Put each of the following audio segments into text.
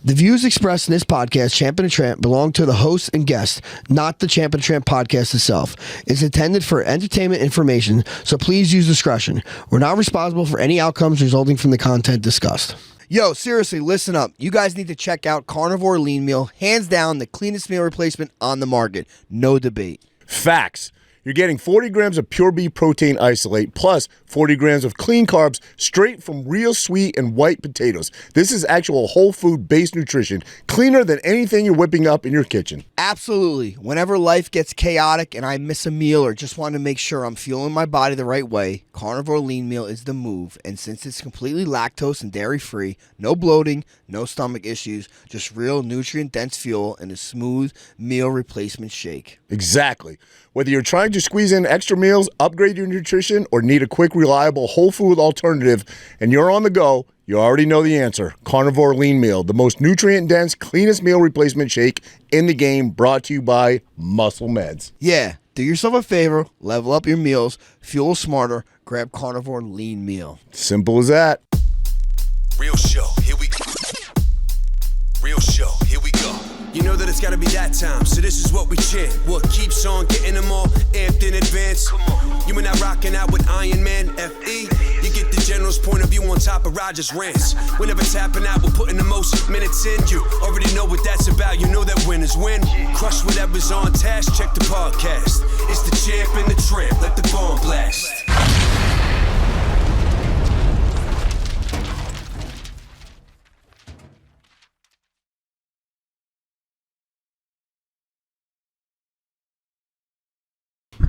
The views expressed in this podcast, Champ and Tramp, belong to the host and guest, not the Champ and Tramp podcast itself. It's intended for entertainment information, so please use discretion. We're not responsible for any outcomes resulting from the content discussed. Yo, seriously, listen up. You guys need to check out Carnivor Lean Meal. Hands down, the cleanest meal replacement on the market. No debate. Facts. You're getting 40 grams of pure beef protein isolate plus 40 grams of clean carbs straight from real sweet and white potatoes. This is actual whole food-based nutrition, cleaner than anything you're whipping up in your kitchen. Absolutely. Whenever life gets chaotic and I miss a meal or just want to make sure I'm fueling my body the right way, Carnivor Lean Meal is the move. And since it's completely lactose and dairy-free, no bloating, no stomach issues, just real nutrient-dense fuel in a smooth meal replacement shake. Exactly. Whether you're trying to squeeze in extra meals, upgrade your nutrition, or need a quick, reliable whole food alternative, and you're on the go, you already know the answer. Carnivor Lean Meal, the most nutrient-dense, cleanest meal replacement shake in the game, brought to you by Muscle Meds. Yeah, do yourself a favor, level up your meals, fuel smarter, grab Carnivor Lean Meal. Simple as that. Real show, here we go. Real show, here we go. You know that it's gotta be that time, so this is what we chant. What keeps on getting them all amped in advance? Come on. You and I rocking out with Iron Man, F.E. You get the general's point of view on top of Roger's rants. We're never tapping out, we're putting the most minutes in. You already know what that's about, you know that winners win. Crush whatever's on task, check the podcast. It's the champ and the tramp, let the bomb blast.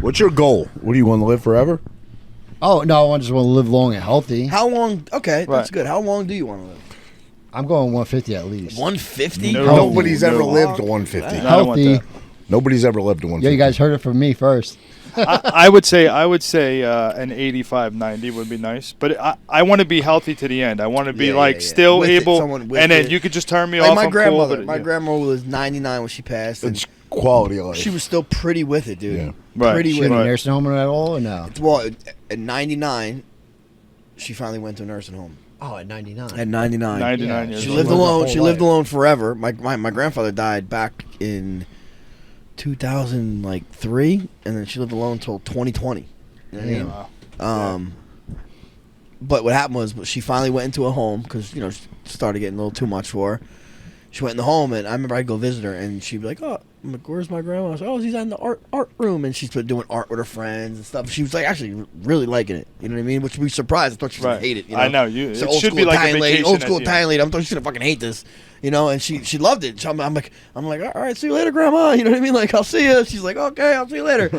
What's your goal? What do you want to live forever? Oh, no, I just want to live long and healthy. How long? Okay, that's Right. good. How long do you want to live? I'm going 150 at least. 150? Nobody's ever lived to 150. I don't want Healthy. that. Nobody's ever lived to 150. Yeah, you guys heard it from me first. I would say an 85, 90 would be nice. But I want to be healthy to the end. I want to be still With it, able, someone with and then it. you could just turn me Like off. my I'm grandmother. cool, but, My yeah. grandmother was 99 when she passed. And It's quality of life. she was still pretty with it, dude. Yeah. Right. Pretty She with in a it. nursing home at all or no? Well, at 99, she finally went to a nursing home. Oh, at 99. At 99. 99 Yeah, years She old. lived her alone. whole She lived life. alone forever. My grandfather died back in 2003, and then she lived alone until 2020. You know what I mean? Wow. But what happened was she finally went into a home because she started getting a little too much for her. She went in the home, and I remember I'd go visit her, and she'd be like, "Oh, I'm like, where's my grandma?" I was like, "Oh, she's in the art room," and she's been doing art with her friends and stuff. She was like actually really liking it. You know what I mean? Which we surprised. I thought she was gonna hate it. I know you. So It old should school be like a Italian lady, vacation old school at the Italian lady. I thought she's gonna fucking hate this. And she loved it. So I'm like, all right, see you later, grandma. You know what I mean? Like, I'll see you. She's like, okay, I'll see you later.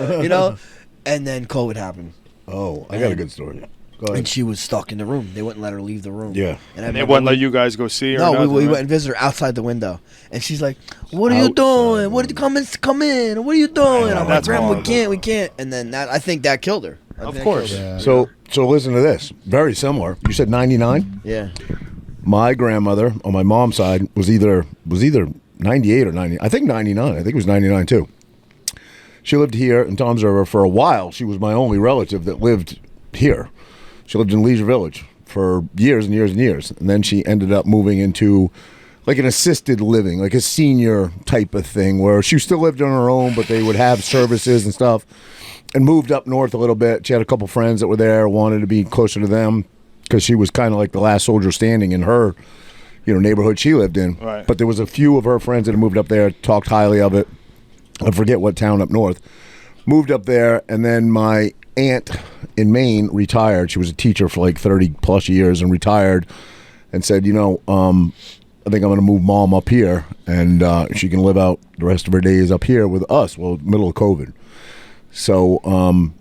And then COVID happened. Oh, I got a good story. Go ahead. And she was stuck in the room. They wouldn't let her leave the room. Yeah. And They wouldn't let you guys go see her. No, nothing, we right? went and visited her outside the window, and she's like, "What are you doing? What did you come in? What are you doing?" I'm like, That's "Grandma, horrible. we can't." And then I think that killed her. Of course. So listen to this. Very similar. You said 99? Yeah. My grandmother on my mom's side was either 98 or 90. I think 99. I think it was 99 too. She lived here in Toms River for a while. She was my only relative that lived here. She lived in Leisure Village for years and years and years. And then she ended up moving into like an assisted living, like a senior type of thing where she still lived on her own, but they would have services and stuff, and moved up north a little bit. She had a couple friends that were there, wanted to be closer to them because she was kind of like the last soldier standing in her neighborhood she lived in. Right. But there was a few of her friends that had moved up there, talked highly of it. I forget what town up north. Moved up there, and then my aunt in Maine retired. She was a teacher for like 30 plus years and retired, and said, I think I'm going to move mom up here, and she can live out the rest of her days up here with us. Well, middle of COVID. So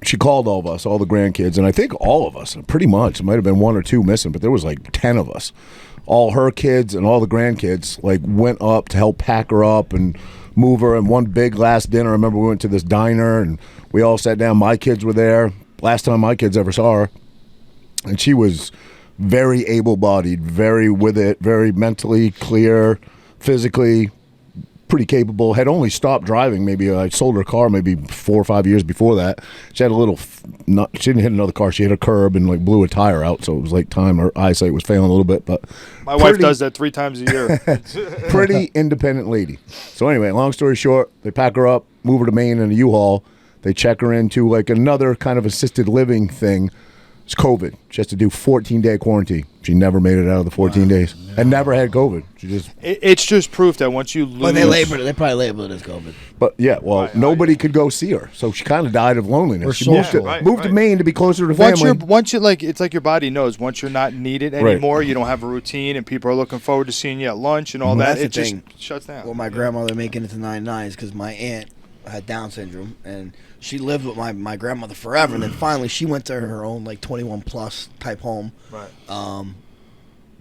she called all of us, all the grandkids, and I think all of us, pretty much. It might have been one or two missing, but there was like 10 of us. All her kids and all the grandkids like went up to help pack her up and move her. And one big last dinner, I remember we went to this diner and we all sat down. My kids were there. Last time my kids ever saw her. And she was very able-bodied, very with it, very mentally clear, physically pretty capable. Had only stopped driving. Maybe I sold her car maybe 4 or 5 years before that. She had a little. She didn't hit another car. She hit a curb and like blew a tire out. So it was like time. Her eyesight was failing a little bit. But My wife does that 3 times a year. pretty independent lady. So anyway, long story short, they pack her up, move her to Maine in a U-Haul. They check her into like another kind of assisted living thing. It's COVID. She has to do 14-day quarantine. She never made it out of the 14 days and never had COVID. She just. It's just proof that once you lose. But they probably labeled it as COVID. But yeah, well, nobody could go see her, so she kind of died of loneliness. Or She moved to Maine to be closer to family. Once you like, it's like your body knows. Once you're not needed anymore, you don't have a routine, and people are looking forward to seeing you at lunch and all that. That's It the just thing. shuts down. Well, my grandmother making it to 99 is because my aunt had Down syndrome, and she lived with my grandmother forever, and then finally she went to her own like 21 plus type home. Right.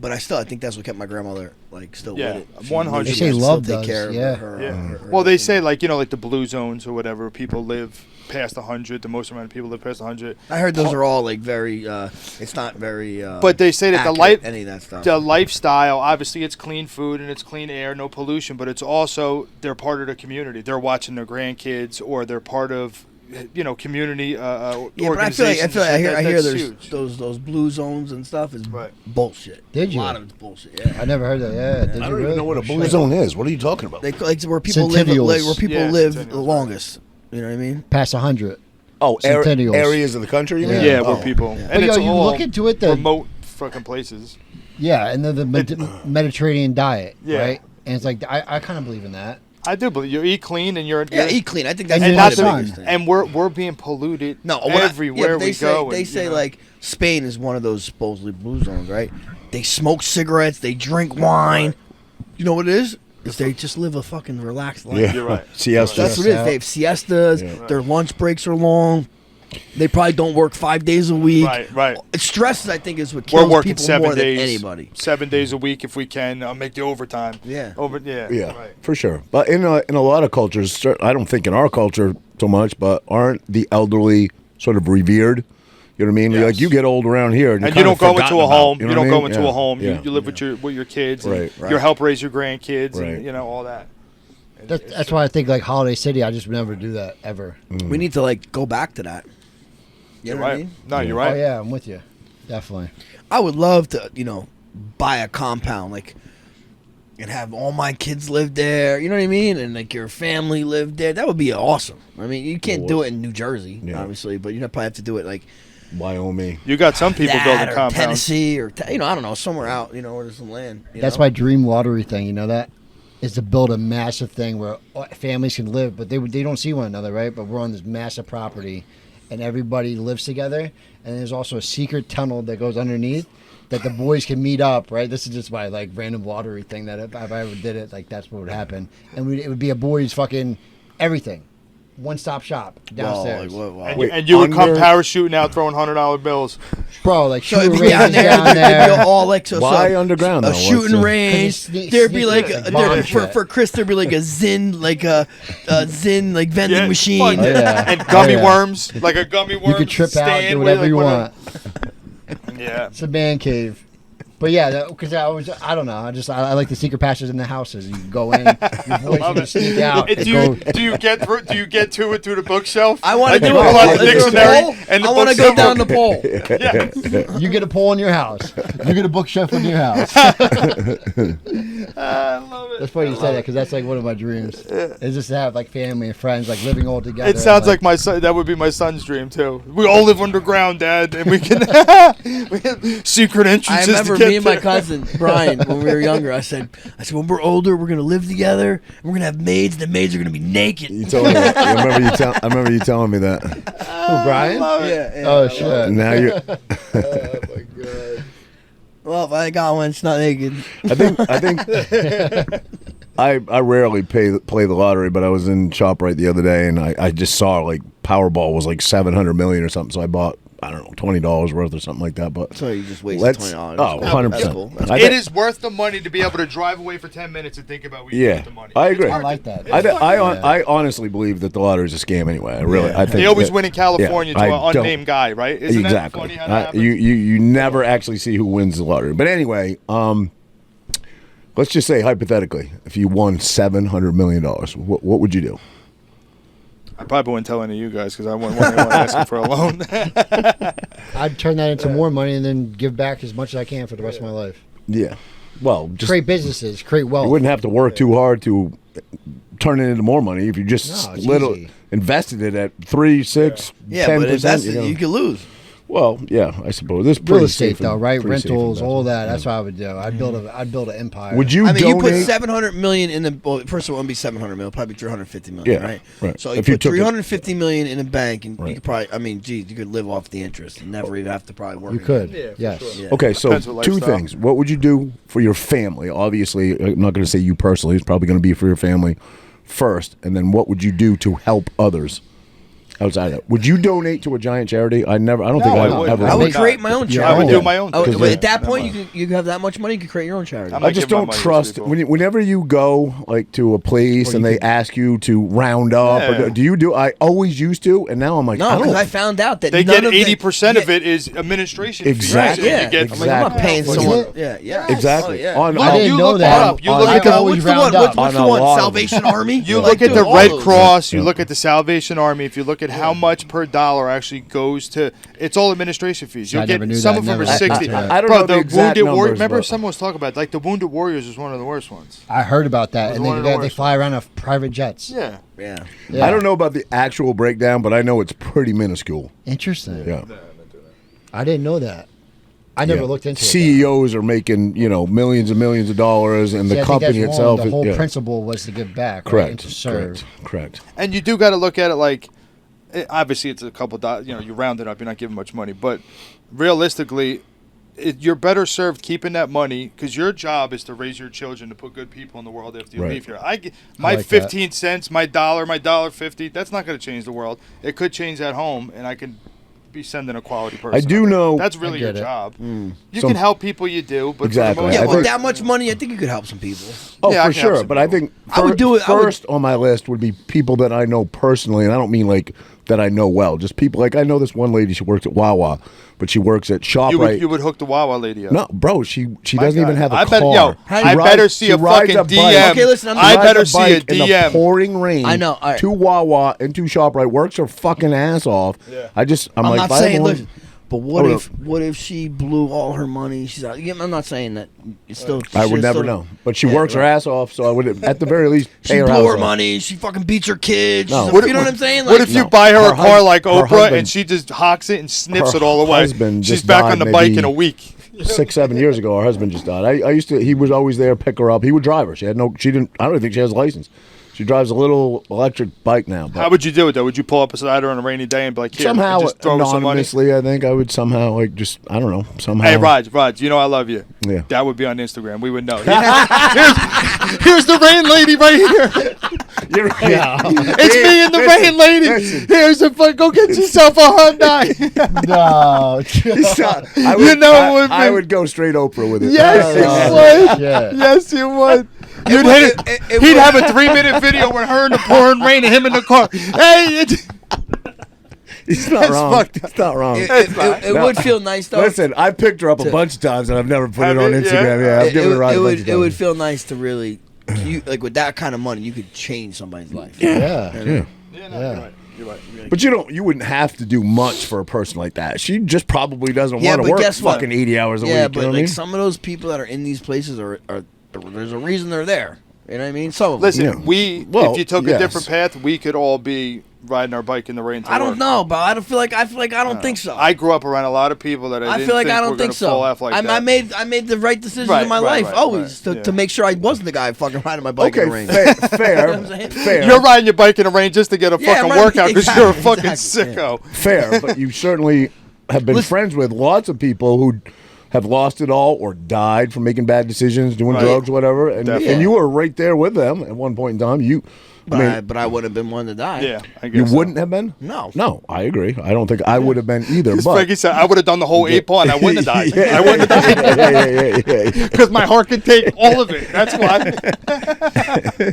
But I think that's what kept my grandmother like still Yeah, with it. 100%. They say Still love take does, care of yeah. her. Well, they say like like the blue zones or whatever. People live past 100. The most amount of people live past 100. I heard those are all like very. It's not very. But they say that any of that stuff. the lifestyle, obviously, it's clean food and it's clean air, no pollution. But it's also they're part of the community. They're watching their grandkids, or they're part of community But I feel organizations. like I hear That's there's huge. those blue zones and stuff is Right. bullshit. Did you? A lot of it's bullshit. Yeah. I never heard that. Yeah, did I you don't really? even know what a blue zone is. What are you talking about? They like where people live Centennials. where people Yeah, live centennials, the longest. You know what I mean? Past 100. Areas Centennials. of the country, you mean? Yeah, Oh. where people Yeah. and But it's you all look into it, the remote fucking places. yeah, and then the Mediterranean diet, Yeah. right? And it's like I kind of believe in that. I do believe you eat clean and you're Yeah, eat clean. I think that's And and not not the the- biggest thing. and we're being polluted everywhere but they we say, go. They and, say you know. like Spain is one of those supposedly blue zones, right? They smoke cigarettes, they drink wine. You know what it is? Is they just live a fucking relaxed life. Yeah, You're right. Siestas. That's what it is. Yeah. They have siestas. Yeah. Their lunch breaks are long. They probably don't work 5 days a week. Right. Stress, I think, is what We're kills working people 7 more days, than anybody. 7 days a week if we can. I'll make the overtime. Yeah. Yeah, Right. for sure. But in a lot of cultures, I don't think in our culture so much, but aren't the elderly sort of revered? You know what I mean? Yes. Like you get old around here, and And you're you don't kinda go into forgotten a about, home. you You know don't what I go mean? into Yeah. a home. Yeah. You live with your kids. And Right. You help raise your grandkids. Right. And all that. And That's why I think like Holiday City. I just would never do that ever. We need to like go back to that. You You're know what I right. mean? No, you're right. Oh yeah, I'm with you. Definitely. I would love to, buy a compound like and have all my kids live there. You know what I mean? And like your family live there. That would be awesome. I mean, you can't do it in New Jersey, Yeah. obviously, but you probably have to do it like Wyoming. You got some people that building or compounds. Tennessee or I don't know, somewhere out, where there's some land. That's my dream lottery thing. You know that is to build a massive thing where families can live, but they don't see one another, right? But we're on this massive property, and everybody lives together. And there's also a secret tunnel that goes underneath that the boys can meet up, right? This is just my like random lottery thing that if I ever did it, like that's what would happen. And it would be a boys fucking everything, one-stop shop downstairs. And you would come parachuting out throwing $100 bills. Bro, like So it'd shooting be down range there, down there'd be there. all like so Why underground, a though? shooting What's range. Because There'd be like sneakers, there'd be- bomb for shit. Chris there'd be like a Zin Zin like vending Yeah, machine. fun. Oh, yeah. And gummy Oh, yeah. worms, like a gummy worm. You could trip out, stand do where whatever you wanna- want. Yeah. It's a man cave. But yeah, because I don't know. I like the secret passages in the houses. You go in, your boys Love can it. sneak out. Do and you go, get to it through the bookshelf? I want to Like do you pull out it. the Is there a dictionary pole? and the I want to go bookshelf. down the pole. Yeah. you get a pole in your house. You get a bookshelf in your house. I love it. That's funny you said that because that's like one of my dreams. Is just to have like family and friends like living all together. It sounds like my son. That would be my son's dream too. We all live underground, Dad, and we can we have secret I entrances. remember to get me and my there. cousin Brian when we were younger. I said when we're older, we're gonna live together. And we're gonna have maids. And the maids are gonna be naked. You told me that. I remember you telling me that. Who, Brian? Yeah. Oh shit. Now you. Oh my god. Well, if I got one, it's not naked. I think I rarely play the lottery, but I was in ShopRite the other day and I just saw like Powerball was like 700 million or something, so I bought $20 worth or something like that. But So you just wasted $20. Oh, 100%. That's cool. That's I It think- is worth the money to be able to drive away for 10 minutes and think about what you do Yeah, with the money. I It's agree. worth I like it. that. It's worth it. I honestly believe that the lottery is a scam anyway. I think They always that- win in California yeah, to I an don't- unnamed guy, right? Isn't exactly. that funny how that happens? You never actually see who wins the lottery. But anyway, let's just say hypothetically, if you won $700 million, what would you do? I probably wouldn't tell any of you guys because I wouldn't want anyone asking for a loan. I'd turn that into more money and then give back as much as I can for the rest of my life. Yeah. Well, just Create businesses, create wealth. you wouldn't have to work too hard to turn it into more money if you just No, it's easy. invested it at 3, 6, Yeah, 10%. but invest you know. you could lose. Well, yeah, I suppose this Real estate though, right? Rentals, all that. That's what I would do. I'd build an empire. Would you I mean, donate? you put $700 million in the. Well, first of all, it wouldn't be $700 million, probably $350 million, Yeah, right? right. So you If you put took it- $350 million in the bank, and you Right. could probably. I mean, geez, you could live off the interest and never even have to probably work. You could. Yeah, for Yes. sure. Yeah. Okay, so Depends what two lifestyle. things. What would you do for your family? Obviously, I'm not going to say you personally. It's probably going to be for your family first, and then what would you do to help others outside of that? Would you donate to a giant charity? I don't think I I've wouldn't. ever. I would not. create my own Your charity. I would own. do my own. Oh, thing. but at that Yeah. point, you have that much money, you could create your own charity. I'm I not just giving my don't money to trust people. whenever you go like to a place Or and you they could- ask you to round up. Yeah. Or do you do? I always used to, and now I'm like, No, I because don't. I found out that They none get of 80% of yeah, it is administration Exactly. fees. Yeah, You get I'm like, I'm not paying Exactly. someone. Is it? Yeah, yeah, Exactly. Oh, yeah. On- Look, I didn't you know look that. up. You On- look I at can the always What's the one? round up. What's On the a one? lot of Salvation Army. You Like, look at dude, the all Red those. Cross, you look at the Salvation Army, if you look at how much per dollar actually goes to, it's all administration fees. You'll I never get knew some that, of them never are looked 60. into that. I don't Bro, know the the exact Wounded Warriors, numbers, remember but- someone was talking about, like the Wounded Warriors is one of the worst ones. I heard about that, It was and one of the they worst fly around on private jets. Yeah. Yeah. Yeah. I don't know about the actual breakdown, but I know it's pretty minuscule. Interesting. Yeah. I didn't know that. I never Yeah. looked into it. CEOs are making millions and millions of dollars, and See, the I think that's company wrong. itself. The whole yeah. principle was to give back, right, and Correct. to serve. Correct. And you do got to look at it like, obviously it's a couple dollars, you round it up, you're not giving much money, but realistically, you're better served keeping that money because your job is to raise your children to put good people in the world after you Right. leave here. My like 15 cents, my $1.50, that's not going to change the world. It could change at home, and I can be sending a quality person. I do know. That's really I your get it. job. You Some- can help people, you do, but Exactly. for the most Yeah, I with think- that much money, I think you could help some people. Oh, Yeah, I for can help sure. some But I people. think I would do it- I would- First on my list would be people that I know personally, and I don't mean like that I know well. Just people like I know this one lady. She works at Wawa, but she works at ShopRite. you would hook the Wawa lady up. No, bro, she My doesn't even God. have a I car. bet, yo, She I rides- better see she a rides fucking bike. DM. Okay, listen, She I rides better a see a bike in the DM. pouring rain. I know, all right. To Wawa and to ShopRite, works her fucking ass off. Yeah. I'm I'm like, not if I saying, want- listen, but what Oh, if she blew all her money? She's out. I'm not saying that. It's still. I would she's never still- know. But she Yeah, works her right. ass off, so I would at the very least pay She her blew house her off. money. She fucking beats her kids. No. You know what I'm saying? What if you No. buy her Her a car like her Oprah husband- and she just hawks it and sniffs her it all away? husband She's just back died on the bike maybe in a week. 6-7 years ago, her husband just died. I used to. He was always there, pick her up. He would drive her. She didn't. I don't even think she has a license. She drives a little electric bike now. But How would you do it though? Would you pull up beside her on a rainy day and be like, here, somehow and just throw her some money? anonymously, I think I would somehow I don't know. Somehow. Hey, Raj, you know I love you. Yeah. That would be on Instagram. We would know. Here's the rain lady right here. You're right. Yeah. It's me and the rain lady. listen. Here's a fun. Go get yourself a Hyundai. No. I would, You know what I would be- would go straight Oprah with it. Yes, you Oh, would. shit. Yes, you would. You'd hit it. He'd have a 3-minute video with her in the pouring rain and him in the car. Hey, He's not That's wrong. fucked up. He's not wrong. It No. would feel nice though. Listen, I've picked her up a bunch of times and I've never put it Have on you? Instagram. Yeah. Yeah, I've given her a ride a bunch of it would times. feel nice to really, like with that kind of money, you could change somebody's life. Yeah. Yeah. Yeah. You're right. But you wouldn't have to do much for a person like that. She just probably doesn't Yeah, want but to work guess what? fucking 80 hours a Yeah, week. but You know like what I mean? some of those people that are in these places are there's a reason they're there. You know what I mean? Some of them. Listen, Yeah. Well, if you took yes. a different path, we could all be riding our bike in the rain. To I don't work. know, but I feel like I don't think so. I grew up around a lot of people that I I didn't feel like think I were don't think gonna so. fall off like that. I made the right decisions Right, in my right, life right, always right, yeah. to make sure I wasn't the guy fucking riding my bike Okay, in the rain. fair, what I'm saying? fair. You're riding your bike in the rain just to get a Yeah, fucking right, workout because you're a fucking exactly, sicko. Fair, but you certainly have been Listen- friends with lots of people who have lost it all or died from making bad decisions, doing Right. drugs, whatever, and Definitely. you were right there with them at one point in time. But I would have been one to die. Yeah, I guess You so. wouldn't have been? No. No, I agree. I don't think I would have been either. As But Frankie said, I would have done the whole 8 ball and I wouldn't have died. Yeah. I wouldn't have died yeah. because my heart can take all of it. That's why.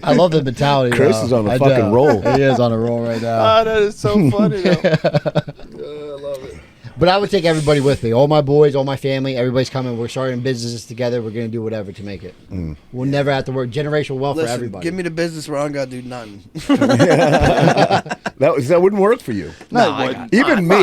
I love the mentality. Chris though. is on a I fucking do. roll. He is on a roll right now. Ah, that is so funny. Though. I love it. But I would take everybody with me. All my boys, all my family, everybody's coming. We're starting businesses together. We're going to do whatever to make it. We'll never have to work. Generational wealth for everybody. Give me the business where I don't got to do nothing. That wouldn't work for you. Even me.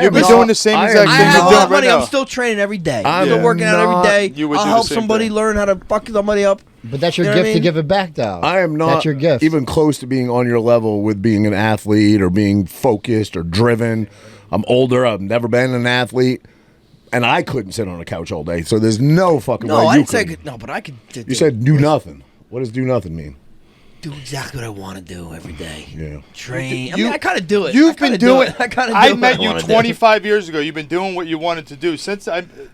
You've been doing the same exact I thing have you're all doing that money. right I'm now. still training every day. I'm I'm still working out every day. You would I'll do the help same somebody thing. learn how to fuck somebody up. But that's your You know what gift I to mean? give it back, though. I am not That's your gift. even close to being on your level with being an athlete or being focused or driven. I'm older. I've never been an athlete. And I couldn't sit on a couch all day. So there's no fucking way No, I you didn't say could. no, but I could. You said do nothing. What does do nothing mean? do exactly what I want to do every day. Yeah. Train. I mean, I kind of do it. You've been doing. I kind of. I met you 25 years ago. You've been doing what you wanted to do since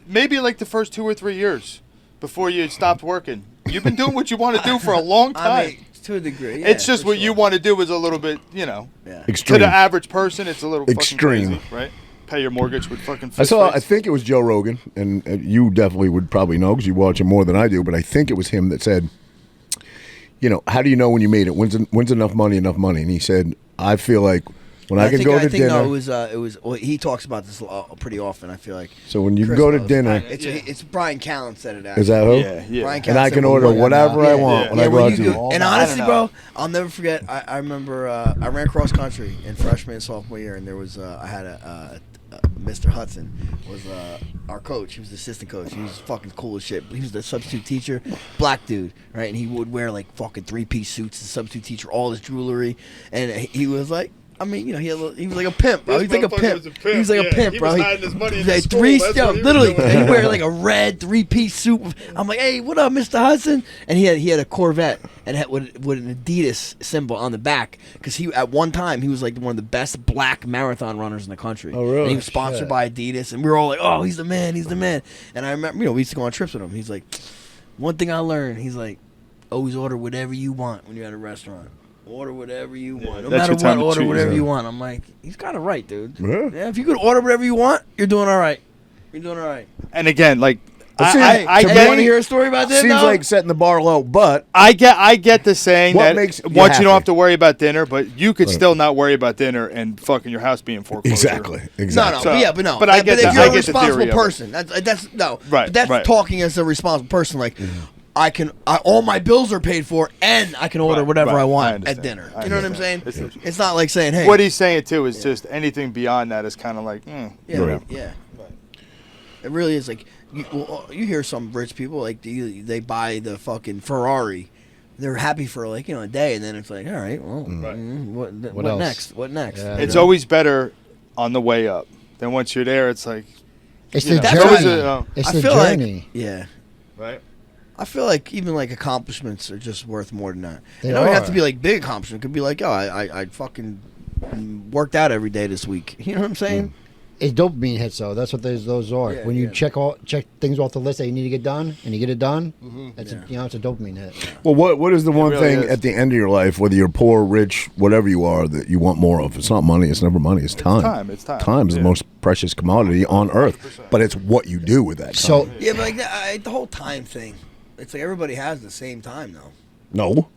maybe like the first 2 or 3 years before you stopped working. You've been doing what you want to do for a long time. I mean, to a degree. Yeah, it's just for what you sure. want to do is a little bit, Yeah. Extreme. to the average person, it's a little Extreme. fucking crazy, right? Pay your mortgage with fucking. I think it was Joe Rogan, and you definitely would probably know because you watch him more than I do. But I think it was him that said, you know, how do you know when you made it? When's enough money? And he said, I feel like when I can go to dinner. No, it was. Well, he talks about this pretty often. I feel like. So when you Chris go to knows. dinner, it's Brian Callen said it. Actually. is that who? Yeah. Brian Callen And I said can when order you- whatever I want when I go out to eat. And I honestly, don't bro, know. I'll never forget. I remember I ran cross country in freshman and sophomore year, and there was I had a Mr. Hudson was our coach. He was the assistant coach. He was fucking cool as shit. He was the substitute teacher, black dude, right? And he would wear like fucking 3-piece suits. The substitute teacher, all his jewelry, and he was like. I mean, you know, he was like a pimp, bro. He's like a pimp. He was like a pimp, bro. He was hiding his money in he had the school. That's what he was literally, doing. he wear like a red 3-piece suit. I'm like, hey, what up, Mr. Hudson? And he had a Corvette and had with an Adidas symbol on the back because he at one time he was like one of the best black marathon runners in the country. Oh, really? And he was sponsored by Adidas, and we were all like, oh, he's the man, he's the man. And I remember, you know, we used to go on trips with him. He's like, one thing I learned, he's like, always order whatever you want when you're at a restaurant. Order whatever you want. No that's matter your time what, to order choose, whatever yeah. you want. I'm like, he's kind of right, dude. Yeah. If you could order whatever you want, you're doing all right. You're doing all right. And again, like But see, I to Hey, me- you want to hear a story about this? Seems No? like setting the bar low, but I get the saying What that makes you once you happy? don't have to worry about dinner, but you could still not worry about dinner and fucking your house being foreclosure. exactly. No, So- no. but I get if the- you're I a get the theory responsible of it. person, that's no. Right, But that's right. talking as a responsible person. Like, all my bills are paid for, and I can order Right, whatever right. I I want understand. at dinner. I You know what I'm saying? understand. It's not like saying, hey, What he's saying too is just anything beyond that is kind of like, yeah, Right. yeah. It really is like you hear some rich people like they buy the fucking Ferrari. They're happy for like a day, and then it's like, all right, well, what else? next? What next? Yeah. it's always better on the way up. Then once you're there, it's like, It's you the know, That's it's always journey. a, It's I the feel journey. like, yeah. right. I feel like even like accomplishments are just worth more than that. They It don't have are. to be like big accomplishment. It could be like, oh, I fucking worked out every day this week. You know what I'm saying? It's dopamine hits, though. That's what those are. Yeah, when you yeah. check things off the list that you need to get done, and you get it done, that's it's a dopamine hit. Well, what is the one really thing is. at the end of your life, whether you're poor, rich, whatever you are, that you want more of? It's not money. It's never money. It's time. time, it's time. Time is the Yeah. most precious commodity on earth, but it's what you do with that time. So Yeah, but like the whole time thing. It's like everybody has the same time though. no, what do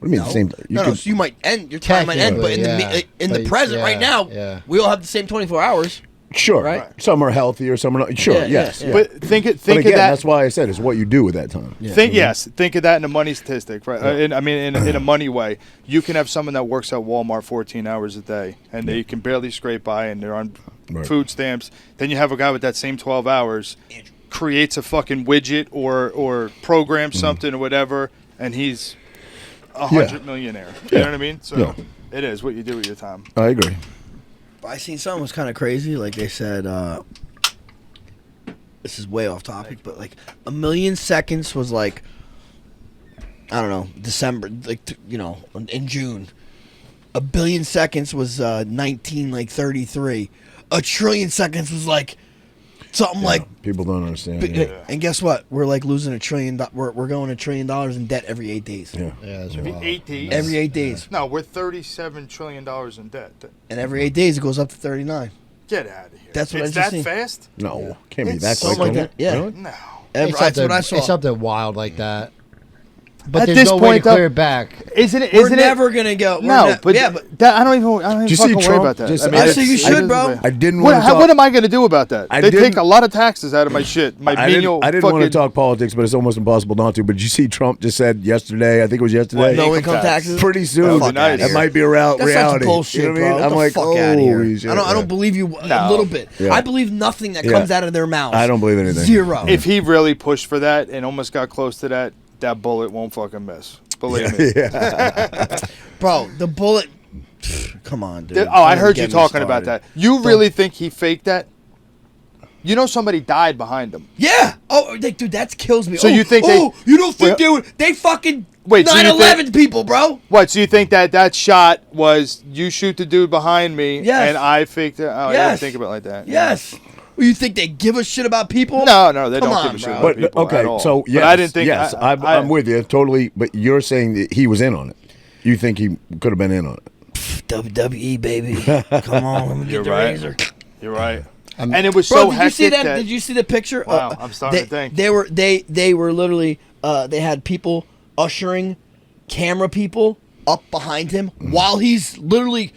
you mean No, the same? You no, could- so you might end your time might end, but in Technically, the present yeah, right now, yeah. we all have the same 24 hours. sure, Right. Some are healthier, some are not. Sure, Yeah, yes, yeah. yeah. But think But of again, that. that's why I said it's what you do with that time. Think of that in a money statistic, right? In a money way, you can have someone that works at Walmart 14 hours a day, and they can barely scrape by, and they're on Right. food stamps. Then you have a guy with that same 12 hours, creates a fucking widget or programs something or whatever, and he's $100 millionaire. You know what I mean? So Yeah. it is what you do with your time. I agree. I seen something was kind of crazy. Like they said, this is way off topic, but like 1 million seconds was like, I don't know, December, like in June. 1 billion seconds was 1933. 1 trillion seconds was like something like. People don't understand. And guess what? We're like losing $1 trillion. We're going $1 trillion in debt every 8 days. Yeah. yeah, that's Every wild. 8 days. Every 8 days, No, we're $37 trillion in debt. and every 8 days it goes up to 39. Get out of here. That's what I it's just that seen. fast? No, can't be It's that something quick. like can that. it? Yeah. Really? No. It's That's something, what I saw. It's something wild like that. But at there's this no way point, to clear it back. isn't it? We're Isn't never it? gonna go. No, but that, I don't even Did you see fucking worry Trump about that. just- I mean, I say you should, bro. I didn't want to talk. What am I going to do about that? I They take didn't- a lot of taxes out of my shit. My I menial didn't want to fucking- talk politics, but it's almost impossible not to. But did you see Trump just said yesterday? I think it was yesterday. No Income income tax. taxes. Pretty soon, That would be nice. that might be around That's reality. such bullshit, You know what I bro. mean? Get I'm the like, fuck out of here. holy shit, I don't yeah. believe you a No. little bit. Yeah. I believe nothing that Yeah. comes out of their mouths. I don't believe anything. Zero. If he really pushed for that and almost got close to that, that bullet won't fucking miss. Believe me. Bro, the bullet. Come on, dude. I Don't heard get you me talking about started. that. You really think he faked that? You know somebody died behind him. Yeah. Oh, dude, that kills me. So you think they- you don't think Well- they fucking Wait, so you 9/11 people, bro? What? So you think that shot was you shoot the dude behind me Yes. and I faked it? Oh, I Yes. didn't think about it like that. Yes. Well, you think they give a shit about people? No, they Come don't on, give a shit bro. about But people okay, at all. so But yes, I didn't think. yes, I'm with you totally. But you're saying that he was in on it. You think he could have been in on it? WWE, baby. Come on, let me You're get the right. razor. You're right. And it was Bro, so did you see hectic that? Did you see the picture? Wow, I'm starting to think. They were literally they had people ushering camera people up behind him while he's literally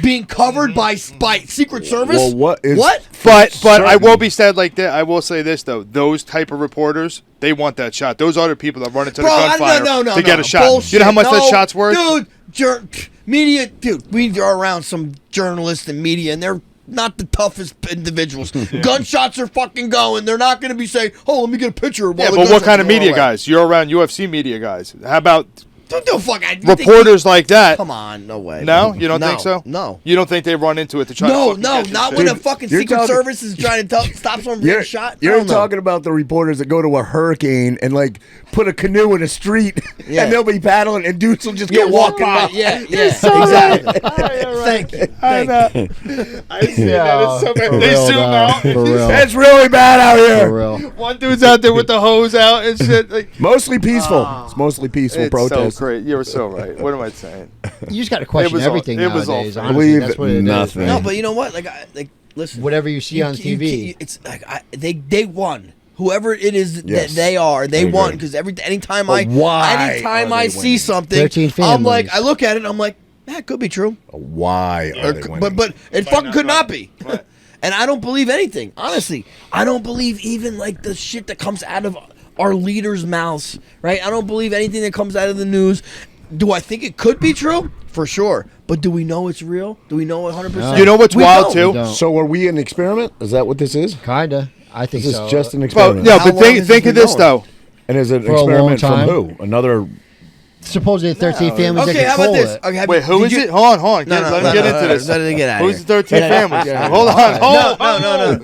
being covered by Secret Service. Well, what is But I certain- will be said like that. I will say this though: those type of reporters, they want that shot. Those are the people that run into the gunfire to get a shot. Bullshit. You know how much that No, shot's worth, dude? Media, dude. We are around some journalists and media, and they're not the toughest individuals. Gunshots are fucking going. They're not going to be saying, "Oh, let me get a picture." Yeah, but what kind of media guys? You're around UFC media guys. How about Don't fuck. reporters like that? Come on, no way. No, you don't No, think so? No. You don't think they run into it to try? No, to no, fucking not catch when you? a fucking You're Secret talking- Service is trying to stop someone from getting shot. You're Hell no. talking about the reporters that go to a hurricane and like put a canoe in a street Yeah. and they'll be paddling and dudes will just Yeah, get walking by. Yeah, exactly. Thank you. I know. I see that. It's so bad. For They real, zoom dog. out. For real. It's really bad out For here. real. One dude's out there with the hose out and shit. Like, Mostly peaceful. It's mostly peaceful it's protest. so great. You're so right. What am I saying? You just got to question was all- everything it was all nowadays. fake. Honestly, Believe that's what it is, nothing. No, man. but you know what? Listen. Whatever you see on You TV. can't- it's like they won. Whoever it is Yes. that they are, they I won agree. because anytime But why anytime are I they see winning? something, 13 I'm like, families. I look at it, and I'm like, that could be true, Why are they winning? but it fucking could not be. Right. And I don't believe anything. Honestly, I don't believe even like the shit that comes out of our leaders' mouths. Right? I don't believe anything that comes out of the news. Do I think it could be true? For sure. But do we know it's real? Do we know 100%? You know what's We wild don't. too? don't. So are we an experiment? Is that what this is? Kinda. I think This is so. just an Well, experiment. no, How but long think has think this of been this going? though. And is it an For a long experiment from time. who? Another. Supposedly 13 families Okay, that how control about this? it. Okay, Wait, who did is you- it? Hold on. No, Let no, him no, get no, into no, this. let it get out of Who's here. the 13 families? Hold on. No.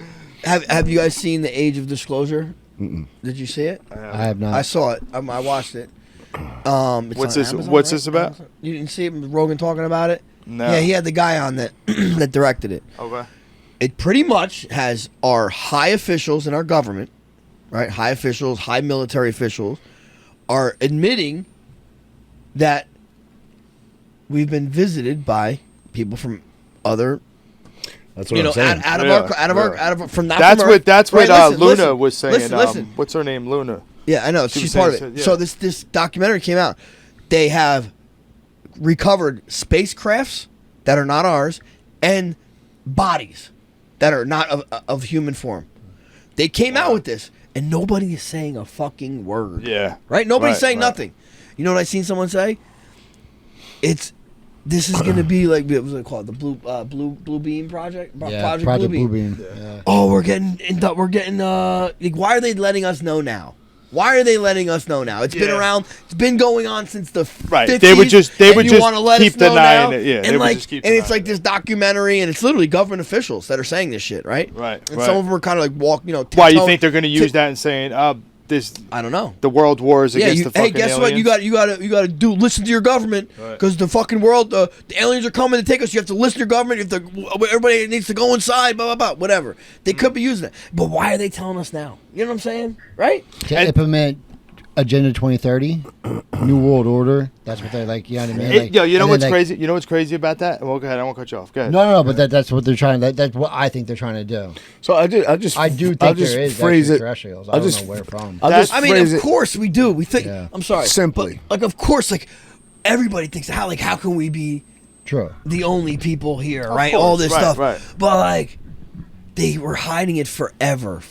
Have you guys seen the Age of Disclosure? Did you see it? I have not. I saw it. I watched it. It's What's on this- Amazon, what's right? this about? Amazon? You didn't see it? Rogan talking about it? No. Yeah, he had the guy on that that directed it. Okay. It pretty much has our high officials in our government, right? High officials, high military officials, are admitting that we've been visited by people from other, That's what I'm saying. out of from not That's from what Earth. that's Right, what listen, Luna listen, was saying. Listen. What's her name? Luna. Yeah, I know. She She's was part of saying it. so, So yeah. this documentary came out. They have recovered spacecrafts that are not ours and bodies that are not of human form. They came out with this, and nobody is saying a fucking word. Yeah. Right? Nobody's Right, saying right. nothing. You know what I seen someone say? This is gonna be like, what was it called? The blue beam project. Yeah, Project Blue Beam. Yeah. Oh, we're getting like, why are they letting us know now? Why are they letting us know now? It's been Yeah. around. It's been going on since the Right. 50s. They would just wanna let keep us know denying now? it. Yeah. They And would like, just keep and it's denying like this documentary, and it's literally government officials that are saying this shit, right? Right, And right. some of them are kind of like Why you tiptoe- think they're going to use that and saying, this I don't know. the world wars Yeah, against the hey, fucking guess what? You aliens? got to do. Listen to your government, Right. because the fucking world, the aliens are coming to take us. You have to listen to your government. You have to, everybody needs to go inside. Blah blah blah. Whatever. They could be using it, but why are they telling us now? You know what I'm saying, right? To implement Agenda 2030, New World Order. That's what they're like. You know what I mean? Like, you know and what's then, like, crazy? You know what's crazy about that? Well, go ahead. I won't cut you off. Go ahead. No, but that's what they're trying. That's what I think they're trying to do. So I do I do think just there is phrase it. extraterrestrials. I don't know where from. I'll just I mean, phrase of it course we do. We think. Yeah. I'm sorry. simply. But, like, of course, like everybody thinks how can we be True. the only people here, Of right? course, All this right, stuff, right. but like they were hiding it forever,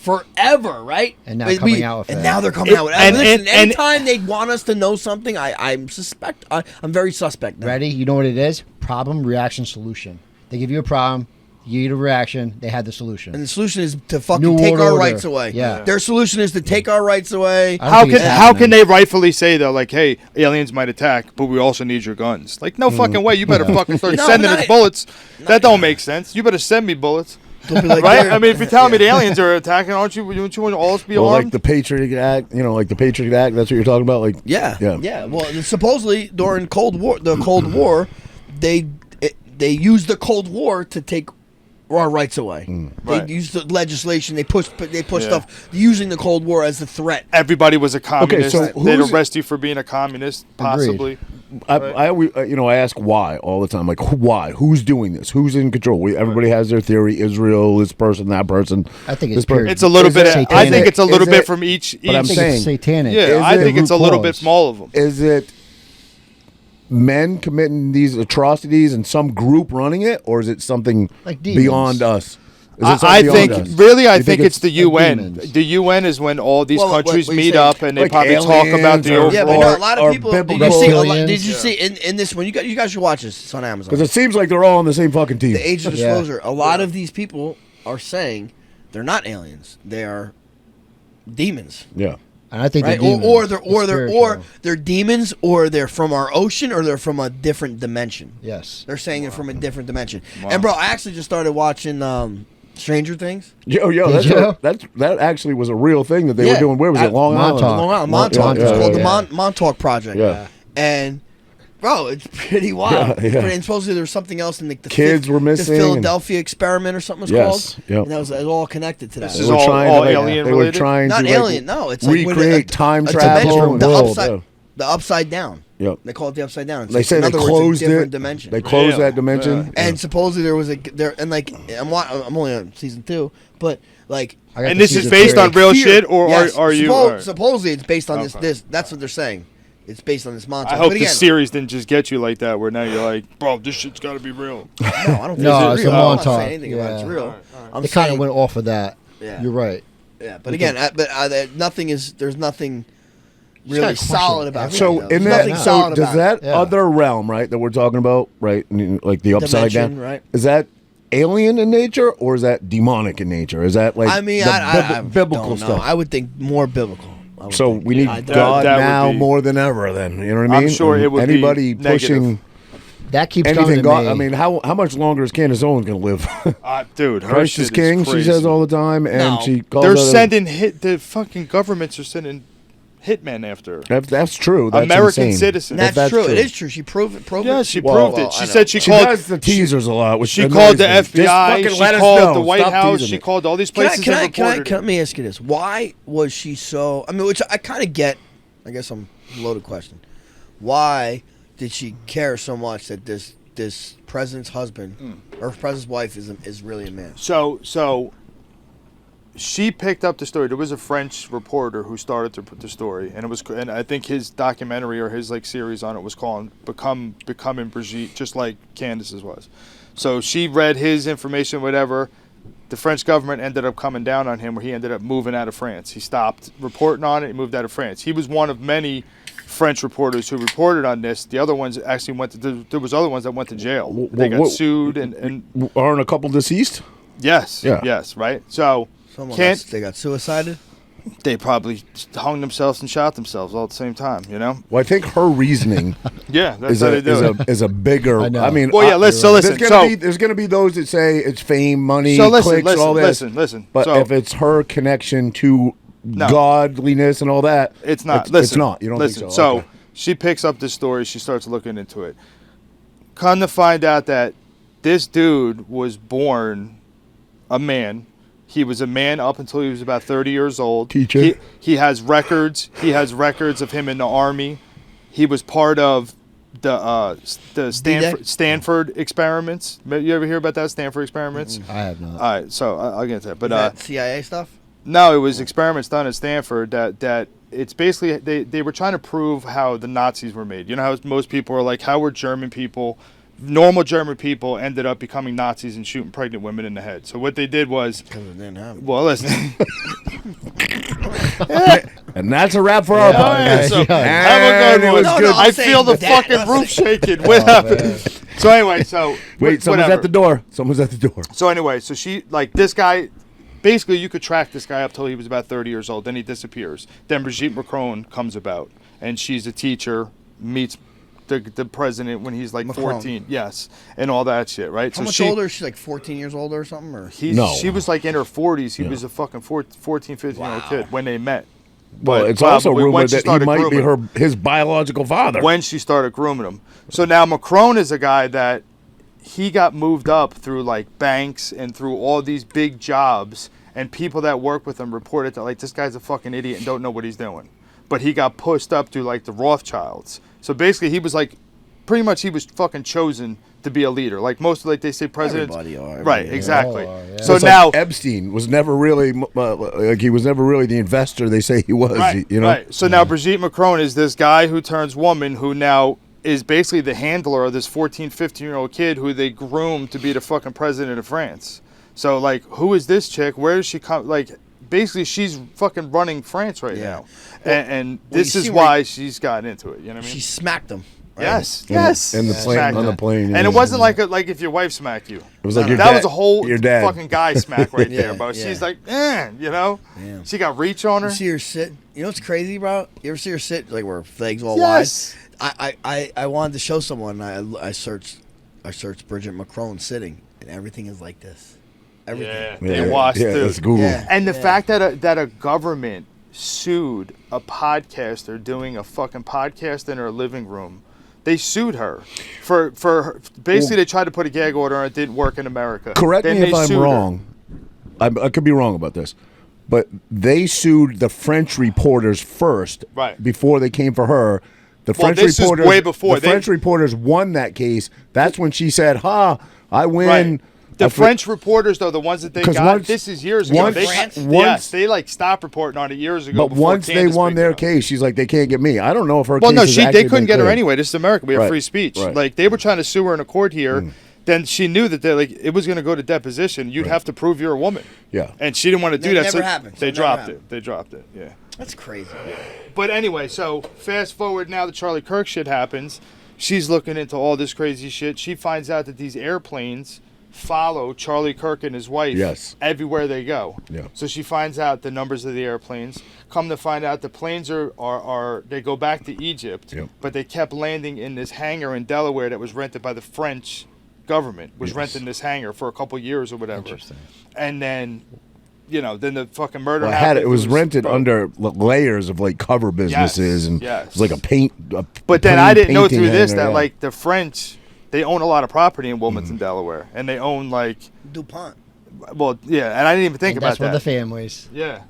right? And now coming out with and it. now they're coming out with it. and- Listen, and- anytime they want us to know something, I'm very suspect. Now. Ready? You know what it is? Problem, reaction, solution. They give you a problem, you get a reaction, they had the solution. And the solution is to fucking New take World our Order. rights away. Yeah. Their solution is to take our rights away. I don't How think can it's how can happening. they rightfully say though, like, hey, aliens might attack, but we also need your guns? Like, no fucking way. You better fucking start No, sending not- us bullets. That don't make sense. You better send me bullets, Don't be like, right? they're- I mean, if you're telling me the aliens are attacking, don't you want all us to be Well, armed? like the Patriot Act, like the Patriot Act. That's what you're talking about. Like, Yeah. Well, supposedly during the Cold War, they used the Cold War to take our rights away. Right. They used the legislation. They pushed Yeah. stuff using the Cold War as a threat. Everybody was a communist. so They'd who's- arrest you for being a communist, possibly. I always, I ask why all the time. Like, why? Who's doing this? Who's in control? Everybody has their theory. Israel, this person, that person. I think this it's pure. It's a little Is bit. it I think satanic? it's a little Is bit it- from each. But I'm I think saying- it's satanic. Yeah, Is I it think it's a root little bit cause? from all of them. Is it men committing these atrocities and some group running it, or is it something Like demons. beyond us? Is it something I beyond think us? really, I You think it's the UN. demons? The UN is when all these Well, what countries you meet saying? up and they Like probably talk about aliens the or- overall. Yeah, but no, a lot or of people. Did biblical you see? aliens. Did you see in this one? You guys should watch this. It's on Amazon. Because it seems like they're all on the same fucking team. The Age of Yeah. Disclosure. A lot of these people are saying they're not aliens. They are demons. Yeah. And I think Right? they're demons. Or they're demons, or they're from our ocean, or they're from a different dimension. Yes. They're saying they're from a different dimension. And bro, I actually just started watching Stranger Things. Yo, Did you? that actually was a real thing that they were doing. Where was it? Long Montauk. Island. Long Island, Montauk, Montauk. It's yeah, called yeah. the Montauk Project. Yeah. And bro, it's pretty wild. Yeah, yeah. And supposedly there was something else in like the Kids were missing The and- Philadelphia experiment or something was Yes, called. yep. And that was all connected to that. This They is were all trying to, alien they were related? trying Not to like, alien, no. It's like recreate time a travel. dimension, and the world, upside, yeah. the upside down. Yep. They call it the upside down. It's They like, say in they other words, closed a different it. dimension. They closed Yeah. that dimension. Yeah. And supposedly there was I'm only on season 2, but like. I got And the this is season based three. on real Fear. shit, or Yes, are you? supposedly it's based on Okay. this. That's what they're saying. It's based on this Montauk. I hope but the again, series didn't just get you like that, where now you're like, bro, this shit's got to be real. No, I don't think No, it's it's real. a I'm not Montauk. saying anything about it's Yeah. real. I'm They kind saying, of went off of that. Yeah. You're right. yeah, but again, there's nothing really gotta question solid about it. So though. in There's that, nothing so solid does about that it. Yeah. other realm, right, that we're talking about, right, like the upside Dimension, down, right? is that alien in nature or is that demonic in nature? Is that like I mean, the I biblical don't know. stuff? I would think more biblical. I would So think. we need I don't- God that would now be- more than ever. Then you know what I I'm mean? sure it would be anybody negative. pushing That keeps coming anything. to God, me. I mean, how much longer is Candace Owens going to live? Dude, her Christ shit is king. She crazy. says all the time, and No. she calls They're out a- sending the fucking governments are sending hitmen after her. That's true. That's American insane. citizens. That's, That's true. true. It is true. She proved it. Yeah, she Well, proved it. She I know. said she She called. does the teasers a lot. Which She annoys called the me. Just FBI. fucking She let us called know. the White Stop House. teasing She me. called all these Can places and reported. let me ask you this: why was she so? I mean, which I kind of get. I guess I'm a loaded question. Why did she care so much that this president's husband or president's wife is really a man? So she picked up the story. There was a French reporter who started to put the story, and and I think his documentary or his series on it was called Becoming Brigitte, just like Candace's was. So she read his information, whatever. The French government ended up coming down on him, where he ended up moving out of France. He stopped reporting on it. He moved out of France. He was one of many French reporters who reported on this. The other ones actually there was other ones that went to jail. They got sued and Aren't a couple deceased? yes, Yeah. yes, right. So They got suicided. they probably hung themselves and shot themselves all at the same time. You know? Well, I think her reasoning Yeah, that's is how a they do it. is a bigger. I know. I mean, Well, yeah. Listen. there's gonna be those that say it's fame, money, So listen, clicks, all this. listen. But So- if it's her connection to No. godliness and all that, It's not. It's Listen, not. You don't listen. think so? So Okay. she picks up this story. She starts looking into it. Come to find out that this dude was born a man. He was a man up until he was about 30 years old. Teacher. He has records. He has records of him in the army. He was part of the Stanford experiments. You ever hear about that, Stanford experiments? I have not. All right, so I'll get to that. But Is that CIA stuff? no, it was experiments done at Stanford that it's basically they were trying to prove how the Nazis were made. You know how most people are like, how were German people, normal German people, ended up becoming Nazis and shooting pregnant women in the head. So what they did was, Because it didn't happen. well, listen. And that's a wrap for our All right, podcast. so have a And good it one. was No, good. no, I'm I saying feel the that- fucking roof shaking. What happened? So anyway, so Wait, someone's whatever. at the door. Someone's at the door. So anyway, so she, like, this guy, basically you could track this guy up till he was about 30 years old. Then he disappears. Then Brigitte Macron comes about, and she's a teacher, meets the president when he's like Macron. 14. Yes, and all that shit, right? How much older? She's like 14 years older or something? Or No. She was like in her 40s. He Yeah. was a fucking 14, 15-year-old kid when they met. Well, But it's also probably when rumored she that he started might be grooming his biological father. when she started grooming him. So now Macron is a guy that he got moved up through like banks and through all these big jobs, and people that work with him reported that like this guy's a fucking idiot and don't know what he's doing. But he got pushed up through like the Rothschilds. So basically he was like, pretty much he was fucking chosen to be a leader. Like most, like they say presidents. Everybody are. Right, exactly. all are, yeah. So It's now, like Epstein was never really like he was never really the investor they say he was. right, You know. right. So now Brigitte Macron is this guy who turns woman who now is basically the handler of this 14, 15-year-old kid who they groomed to be the fucking president of France. So like, who is this chick? Where does she come? Like, basically she's fucking running France right Yeah. now. And this you is see why where she's gotten into it. You know what I mean? She smacked him. Right? Yes, yes. And the plane Smacked on the her. plane. And it wasn't like if your wife smacked you. It was like your that dad, was a whole your dad. fucking guy smack right there, Yeah, bro. yeah. She's like, you know? Damn. She got reach on her. You see her sit? You know what's crazy, bro? You ever see her sit like where her legs all Yes. wide? I wanted to show someone. I searched Bridget Macron sitting, and everything is like this. Everything. Yeah, Yeah, they watched yeah, too. that's Google. Yeah. And the fact that a government sued a podcaster doing a fucking podcast in her living room. They sued her for basically they tried to put a gag order on it. Didn't work in America. Correct Then me if they I'm sued her. wrong. I could be wrong about this, but they sued the French reporters first, Right. before they came for her. The Well, French this is reporters, way before. the They- French reporters won that case. That's when she said, "Ha, I win." Right. The I French reporters, though, the ones that they 'Cause got, once- this is years ago. once- They, France? yes, once- they like stopped reporting on it years ago. But before once they Candace won picked their it up. case, she's like, "They can't get me." I don't know if her. Well, case no, has they actually couldn't been get her cleared. anyway. This is America. We have Right. free speech. Right. Like they were trying to sue her in a court here. Then she knew that they like it was going to go to deposition. You'd have to prove you're a woman. Yeah. And she didn't want to do That that. never so happened. They That never dropped happened. it. They dropped it. Yeah. That's crazy. But anyway, so fast forward now the Charlie Kirk shit happens. She's looking into all this crazy shit. She finds out that these airplanes follow Charlie Kirk and his wife Yes. everywhere they go. Yeah. So she finds out the numbers of the airplanes. Come to find out the planes are they go back to Egypt, Yep. but they kept landing in this hangar in Delaware that was rented by the French government, was Yes. renting this hangar for a couple years or whatever. Interesting. And then, then the fucking murder Well, happened. it was rented bro. under layers of like cover businesses, and yes. it was like a paint. But then I didn't know painting through this hangar, that yeah. like the French, they own a lot of property in Wilmington, Delaware, and they own like, DuPont. well, yeah, and I didn't even think And about that's where that. the families. Yeah,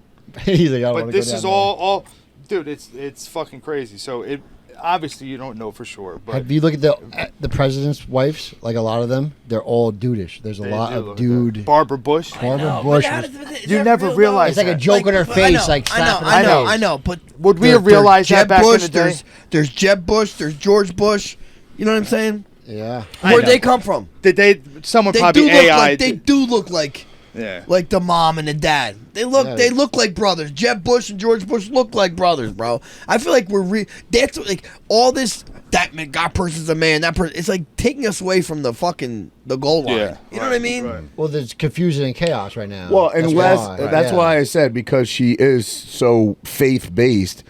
He's like, I don't but wanna this go is down all, dude. It's fucking crazy. So it obviously you don't know for sure, there. but Have you looked at the president's wives? Like a lot of them, they're all dudish. There's a they lot do of look at that. dude. Barbara Bush. Barbara Bush. You never realize It's like a that. joke on her face, like slapping her face. I know, but Would we there- have realized there's that back Jeb in Bush, the day? There's Jeb Bush, there's George Bush. You know what I'm saying? Yeah. I Where'd know. they come from? Did they? Someone They probably do look AI. like they do look like yeah. like the mom and the dad. They look like brothers. Jeb Bush and George Bush look like brothers, bro. I feel like that's like all this that person's a man, that person, it's like taking us away from the goal line. Yeah. You know what I mean? Right. Well, there's confusion and chaos right now. Well, unless why. that's Yeah. why I said, because she is so faith based.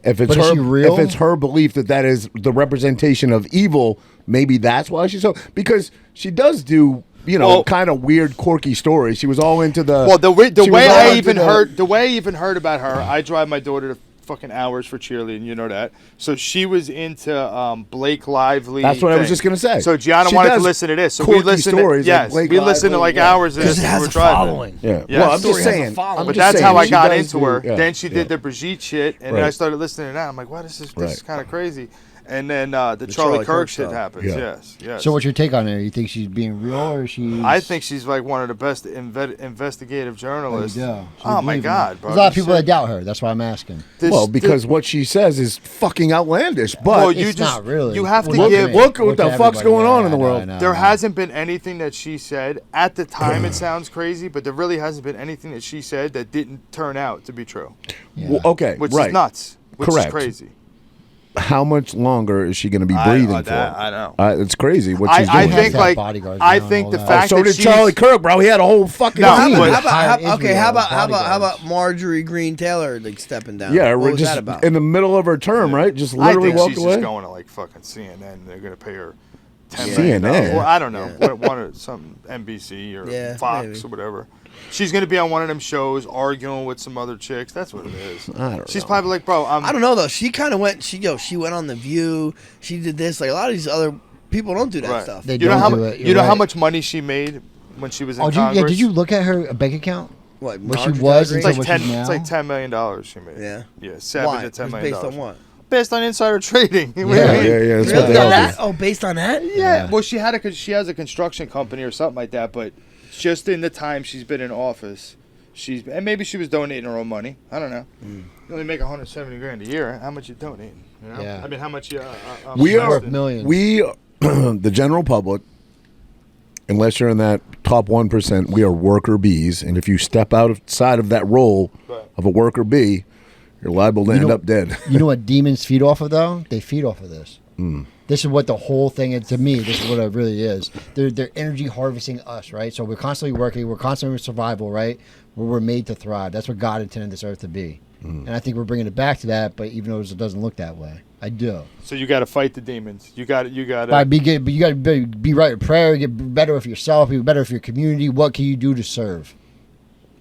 If it's But is her, she real? if it's her belief that is the representation of evil, maybe that's why she's so. Because she does do, Well- kind of weird, quirky stories. She was all into the. Well, the she was way all I into even the- heard about her, I drive my daughter to fucking hours for cheerleading, you know that. So she was into Blake Lively. That's what I was thing. just gonna say. So Gianna She wanted to does listen to this. So we quirky listened. stories like Yes, Blake we listened to Lively, like yeah. hours of Because this. it as has we a were driving. following. Yeah. Yeah. Well, I'm Story just has a saying. following. I'm But just that's saying, how I she got does into do- her. yeah, Then she yeah. did the Brigitte shit, and then Right. I started listening to that. I'm like, what is this? This Right. is kind of crazy. And then the Charlie Kirk shit happens. Yeah. Yes. So what's your take on her? You think she's being real, or she's? I think she's like one of the best investigative journalists. Yeah. Oh my God, bro! There's a lot of This people that shit- doubt her. That's why I'm asking. this- Well, because what she says is fucking outlandish. But Well, you It's just not really. you have to Look give. at look what the to fuck's everybody. going on in the I know, world. I know, There I know. hasn't been anything that she said at the time. It sounds crazy, but there really hasn't been anything that she said that didn't turn out to be true, Yeah. well, okay, which right. is nuts. Which Correct. is crazy. How much longer is she going to be I know breathing that, for? I know. It's crazy what she's I doing. think Have like bodyguards I now and think all the that. fact so that did she's Charlie Kirk, bro. He had a whole fucking No, team. but- Hire Okay, how bodyguards. about Marjorie Green Taylor like stepping down? Yeah, what we're was just that about? in the middle of her term, right? Just I literally think walk she's away. just going to like fucking CNN. They're gonna pay her $10 CNN? million. Well, I don't know. Yeah. One or some NBC or Yeah, Fox maybe. or whatever. She's gonna be on one of them shows arguing with some other chicks. That's what it is. I don't She's know. probably like, bro, I don't know though. She kind of went. She went on the View. She did this. Like a lot of these other people don't do that Right. stuff. They You know don't how do mu- it, you you're know how right. much money she made when she was in Oh, Congress? did you look at her bank account? What? Where she Marjorie was Taylor It's Greene? like what 10. she's now? It's like $10 million she made. Yeah. Yeah, savage Why? at $10 It's million. based on what? Based on insider trading. What do you Yeah. mean? Yeah, that's Really? what they all That? do. Oh, based on that? Yeah. Well, she has a construction company or something like that, but just in the time she's been in office, and maybe she was donating her own money. I don't know. You only make $170,000 a year. How much you donating? You know? Yeah. I mean, how much you? We are Worth millions. the general public. Unless you're in that top 1%, we are worker bees, and if you step outside of that role Right. of a worker bee, you're liable to end up dead. You know what demons feed off of, though? They feed off of this. This is what the whole thing is to me. This is what it really is. They're energy harvesting us, right? So we're constantly working. We're constantly in survival, right? Where we're made to thrive. That's what God intended this earth to be. And I think we're bringing it back to that. But even though it doesn't look that way, I do. So you got to fight the demons. You got to. But you got to be right with prayer. Get better with yourself. Be better with your community. What can you do to serve?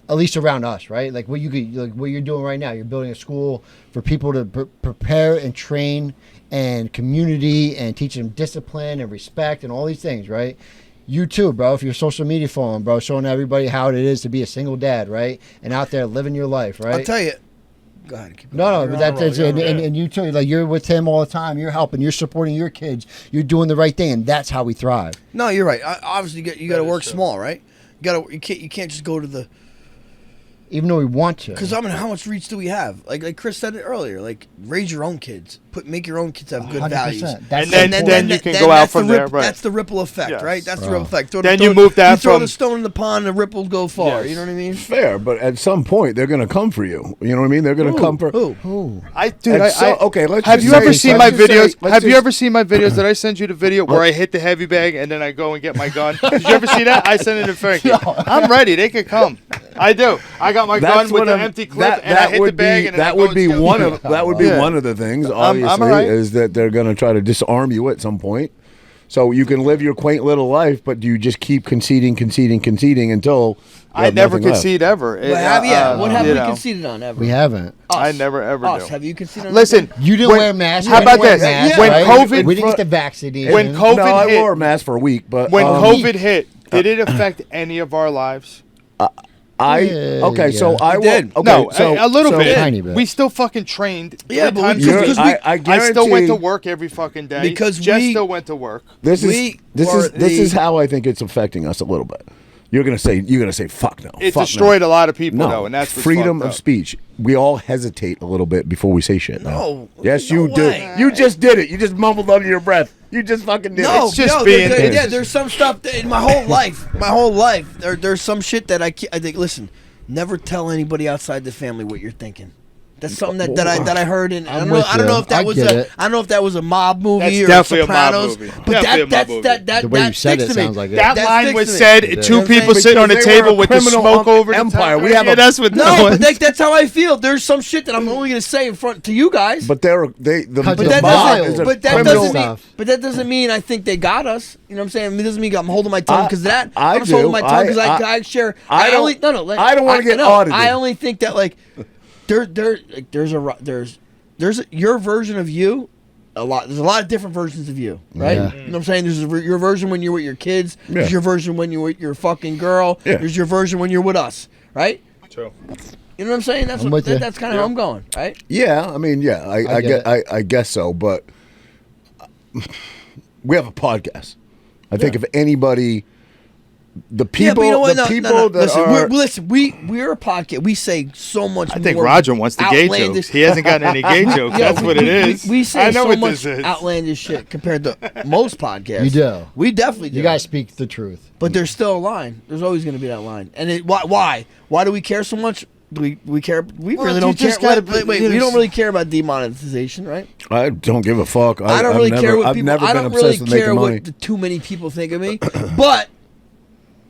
At least around us, right? Like what you're doing right now. You're building a school for people to prepare and train and community and teach them discipline and respect and all these things, right? You too, bro. If you're social media following, bro, showing everybody how it is to be a single dad, right? And out there living your life, right? I'll tell you. Go ahead. Keep No, going. but You're on that's a roll, and, you're on a and you too. Like you're with him all the time. You're helping. You're supporting your kids. You're doing the right thing, and that's how we thrive. No, you're right. Obviously, you got to is work true. small, right? You can't just go to the. Even though we want to. Because I mean, how much reach do we have? Like Chris said it earlier. Like raise your own kids. Make your own kids have good 100%. values. That's And the then point. you can go out that's from the there, right. That's the ripple effect, Yes. right? That's the Bro. ripple effect. Then you move that you throw from- the stone in the pond, the ripples go far. Yes. You know what I mean? Fair, but at some point they're going to come for you. You know what I mean? They're going to come for. Who? Ooh. Okay, let's Have just you say- ever seen let's my just say- videos? let's Have you just- ever seen my videos? Did I send you the video where I hit the heavy bag and then I go and get my gun? Did you ever see that? I sent it to Frankie. I'm ready. They could come. I do. I got my gun with the empty clip and I hit the bag and then I that go would and be steal one the of that would be Yeah. one of the things. I'm Obviously, all right. is that they're going to try to disarm you at some point. So you can live your quaint little life, but you just keep conceding until you I have never nothing left. concede ever. What have you we know. conceded on ever? We haven't. I never ever Us. do. Have you conceded on Listen, anything? You didn't when- wear a mask. How You didn't about wear a this? mask, When right? COVID we didn't get the vaccination. When COVID No, I hit, wore a mask for a week, but when COVID hit, did it affect any of our lives? okay, so Yeah. I It will. did. Okay, No, so a little so- bit. Tiny bit. We still fucking trained. Yeah, 3 but times we- a week. because I I still went guarantee- to work every fucking day. Because Jess we- still went to work. This We were is the- how I think it's affecting us a little bit. You're gonna say fuck no. It fuck destroyed no. a lot of people, No, though, and that's what's freedom fucked of up. speech. We all hesitate a little bit before we say shit. now. No, Yes, no you do. way. You just did it. You just mumbled under your breath. You just fucking did No, it. It's just no, being- there's some stuff that in my whole life. There's some shit that I think. Listen, never tell anybody outside the family what you're thinking. That's something that I heard in. I don't know. with I don't know you. if that I was get a. it. I don't know if that was a mob movie That's or definitely a mob Sopranos. movie. But Definitely a mob that movie. The way you that said sticks it to me. sounds like it. That That line sticks was to me. said, You know two what I'm people saying? sitting on a Because they were table a with the criminal smoke over the empire. top. We have Yeah, a- that's what No, that but was. that's how I feel. There's some shit that I'm only going to say in front to you guys. But the But that mob doesn't. is a But that criminal. doesn't mean. stuff. But that doesn't mean I think they got us. You know what I'm saying? It doesn't mean I'm holding my tongue because that. I I'm just do. holding my tongue because I share. I don't- only, no. I don't wanna get no, audited. I only think that like. there's your version of you. There's a lot of different versions of you, right? Yeah. You know what I'm saying? There's your version when you're with your kids. Yeah. There's your version when you're with your fucking girl. Yeah. There's your version when you're with us, right? True. You know what I'm saying? That's I'm with you. that's kind of how I'm going, right? Yeah, I mean, yeah, I guess so, but we have a podcast. I think if anybody, the people, but you know what? the people that listen, we're a podcast. We say so much. I think more Roger wants the gay outlandish- jokes. He hasn't gotten any gay jokes. Yeah, That's what it is. We say I know so what much this is. outlandish shit compared to most podcasts. You do. We definitely do. You guys speak the truth. But there's still a line. There's always going to be that line. And why? Why do we care so much? We care. We really don't care. Wait, we don't really care about demonetization, right? I don't give a fuck. I don't really care what I've people. never I been don't really obsessed with care making money. what too many people think of me. But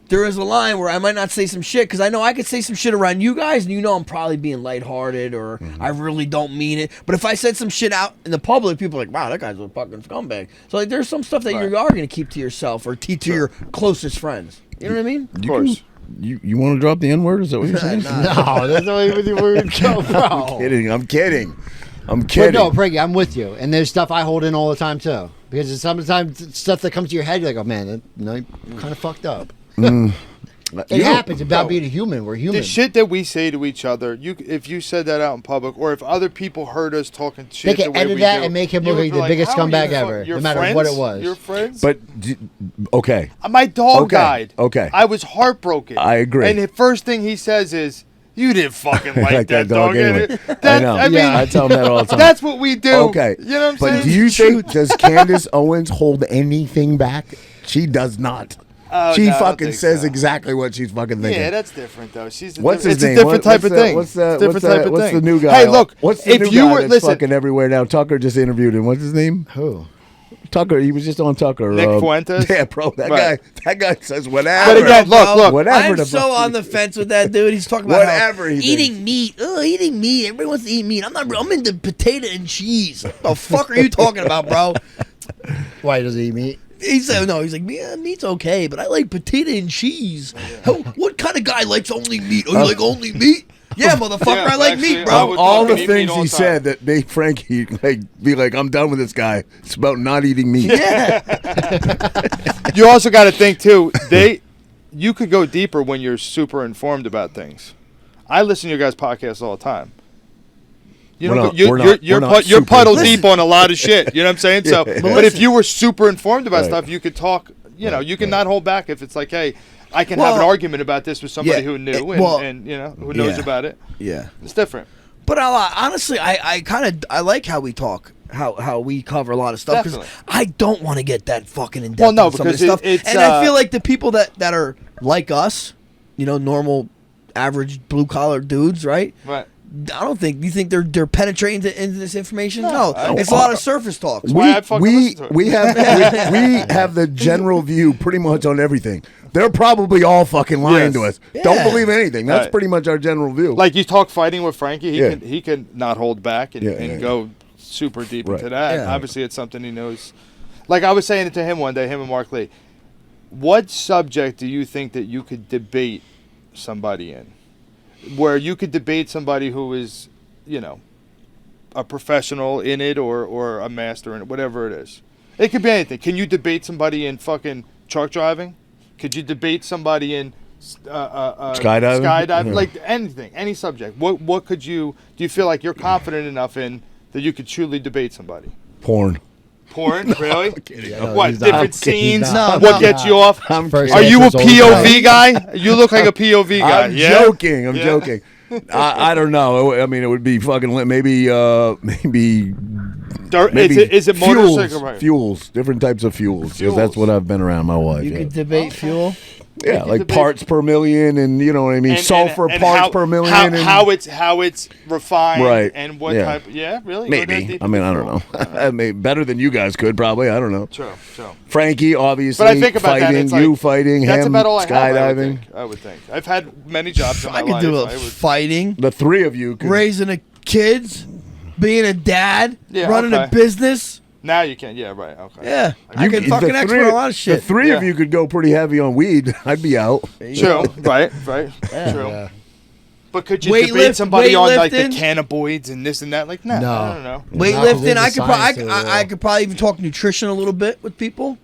there is a line where I might not say some shit because I know I could say some shit around you guys, and you know I'm probably being lighthearted or I really don't mean it. But if I said some shit out in the public, people are like, "Wow, that guy's a fucking scumbag." So like, there's some stuff that you are going to keep to yourself or to your closest friends. You know what I mean? Of course. You want to drop the N word? Is that what you're saying? No, that's not even where you go, bro. I'm kidding. But no, Preggy, I'm with you. And there's stuff I hold in all the time too, because it's sometimes it's stuff that comes to your head. You're like, oh man, you're kind of fucked up. It happens about being a human. We're human. The shit that we say to each other, if you said that out in public, or if other people heard us talking shit, they can edit that and make him look like the biggest scumbag ever, no matter what it was. Your friends? But okay, my dog died. Okay, I was heartbroken. I agree. And the first thing he says is, "You didn't fucking like that dog anyway." I know. I mean, I tell him that all the time. That's what we do. Okay, you know what I'm but saying? do you think does Candace Owens hold anything back? She does not. She fucking says exactly what she's fucking thinking. Yeah, that's different though. It's his a name? different type of thing. What's the new guy? Hey, look. What's the new if you guy were that's listen, fucking everywhere now? Tucker just interviewed him. What's his name? Who? Tucker. He was just on Tucker. Nick Fuentes. Yeah, bro. That guy says whatever. But again, look. Whatever. I'm so on the fence with that dude. He's talking about whatever how eating meat. Eating meat. Everybody wants to eat meat. I'm into potato and cheese. What the fuck are you talking about, bro? Why does he eat meat? He said, no, he's like, yeah, meat's okay, but I like potato and cheese. What kind of guy likes only meat? Oh, you like only meat? Yeah, motherfucker, I like meat, bro. All the things he said that made Frankie be like, I'm done with this guy. It's about not eating meat. Yeah. You also got to think, too, you could go deeper when you're super informed about things. I listen to your guys' podcasts all the time. You're puddle deep on a lot of shit. You know what I'm saying? So, but if you were super informed about stuff, you could talk. You can not hold back if it's like, hey, I can have an argument about this with somebody who knew and who knows about it. Yeah, it's different. But honestly, I like how we talk. How we cover a lot of stuff because I don't want to get that fucking in depth on some of this stuff. And I feel like the people that are like us, normal, average blue collar dudes, right? Right. I don't think you think they're penetrating into this information. No, it's a lot of surface talk. We have the general view pretty much on everything. They're probably all fucking lying to us. Yeah. Don't believe anything. That's pretty much our general view. Like you talk fighting with Frankie, he can not hold back and go super deep into that. Yeah. Obviously, it's something he knows. Like I was saying it to him one day, him and Mark Lee. What subject do you think that you could debate somebody in? Where you could debate somebody who is, a professional in it or a master in it, whatever it is. It could be anything. Can you debate somebody in fucking truck driving? Could you debate somebody in skydiving? Skydiving, like anything, any subject. What could you? Do you feel like you're confident enough in that you could truly debate somebody? Porn? Really? Yeah, what different scenes? What gets you off? Are you a POV guy? You look like a POV guy. I'm joking. I don't know. I mean, it would be fucking maybe is it motorcycle? Fuels, different types of fuels. Because that's what I've been around my wife. You could debate fuel. Yeah, like parts per million, and you know what I mean. Sulfur parts per million. How it's refined, right? And what type? Yeah, really. Maybe. I mean, I don't know. I mean, better than you guys could probably. I don't know. True. Frankie, obviously. But I think about fighting, that. You fighting, that's him about all I skydiving. I would think. I've had many jobs in my life. I could do fighting. The three of you could raising kids, being a dad, running a business. Now you can, right, okay. Yeah, I can fucking expert on a lot of shit. The three of you could go pretty heavy on weed. I'd be out. True, right, true. Yeah. But could you debate somebody on like the weightlifting? cannabinoids and this and that? Like, nah, No. I don't know. Weightlifting, I I could probably even talk nutrition a little bit with people.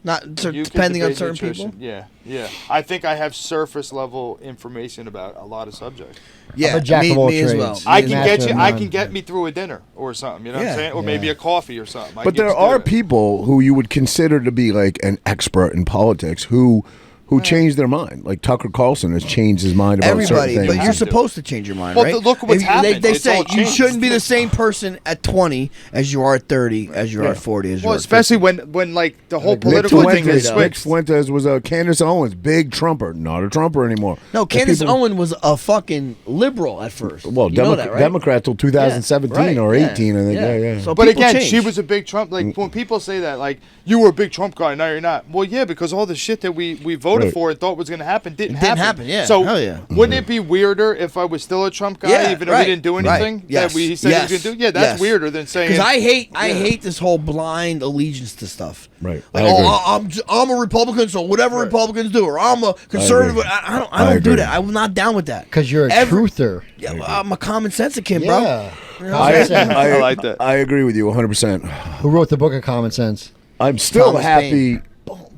Not You could depending on debate certain nutrition. people. Yeah. I think I have surface level information about a lot of subjects. Yeah, a jack of all me as trades. well. I Me can as get well. you. Master I of can none. get me through a dinner or something. You know what Yeah. I'm saying? Or Yeah. maybe a coffee or something. I But get there to do are that. people who you would consider to be like an expert in politics who changed their mind. Like Tucker Carlson has changed his mind about Everybody, certain but things. you're supposed to change your mind, Well, right? look what's If- happened. They It's say all you changed. shouldn't be the same person at 20 as you are at 30, as you are at 40, as you Well, are at especially 50. when like the whole Nick political thing Fuentes, is Nick switched. Fuentes was a Candace Owens, big Trumper, not a Trumper anymore. No, But Candace people- Owens was a fucking liberal at first. Well, you know that, right? Democrat till 2017 Yeah, or right, 18, I think. Yeah. So But people again, change. she was a big Trump. Like when people say that, like you were a big Trump guy, now you're not. Well, yeah, because all the shit that we voted Right. for and thought was going to happen didn't It didn't happen, yeah. So Hell yeah. wouldn't it be weirder if I was still a Trump guy, Yeah, even though right, he didn't do right. anything? Yes, That he said yes, he was going to do. Yeah, that's yes. weirder than saying. Because I hate this whole blind allegiance to stuff. Right. Like, I agree. I'm a Republican, so whatever Republicans do, or I'm a conservative. I I don't do agree. that. I'm not down with that. Because you're a Every- truther. Yeah, well, I'm a common sensican, bro. Yeah. You know what I'm saying? I like that. I agree with you 100%. Who wrote the book of Common Sense? I'm still Thomas happy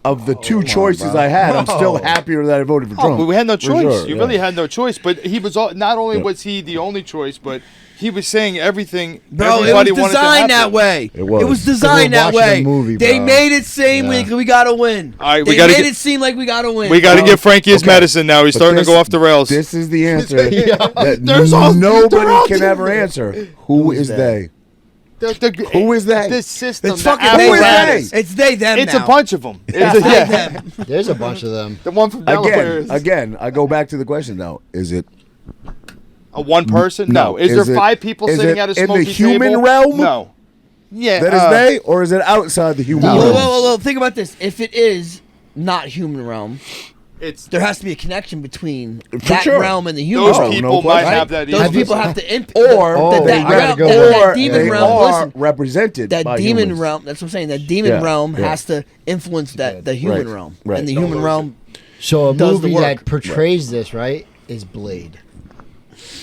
of the two choices I had. I'm still happier that I voted for Trump. But we had no For choice. sure, You yeah. really had no choice. But he was not only was he the only choice, but he was saying everything. Bro, it everybody was wanted to designed that happen. way. It was. designed We're that watching way. a movie, They bro. made it seem Yeah. like we gotta win. All right, we they gotta made get- it seem like we gotta win. We got to bro. give Frankie his Okay. medicine now. He's But starting this- to go off the rails. This is the answer that There's all- they're nobody all can ever different. answer. Who is they? Who is they? This system. It's the fucking Who is apparatus. they? It's they them It's now. a bunch of them. They them. There's a bunch of them. The one from Delaware. Again, I go back to the question though. Is it A one person? No. No. Is Is there it- 5 people is sitting it at a in the smoky human table? realm? No. Yeah. that is they, or is it outside the human Whoa, realm? whoa, whoa, think about this. If it is not human realm, It's there has to be a connection between For that sure. realm and the human those Oh, realm. no people might question. have that. Those issue. people have to Or that I gotta realm, go that, with- that demon they realm. are Listen, represented that by demon humans. realm. That's what I'm saying. That demon Yeah, realm yeah. has to influence the human Right, realm, right. and the human realm. So a Does the movie work. that portrays this, right, is Blade.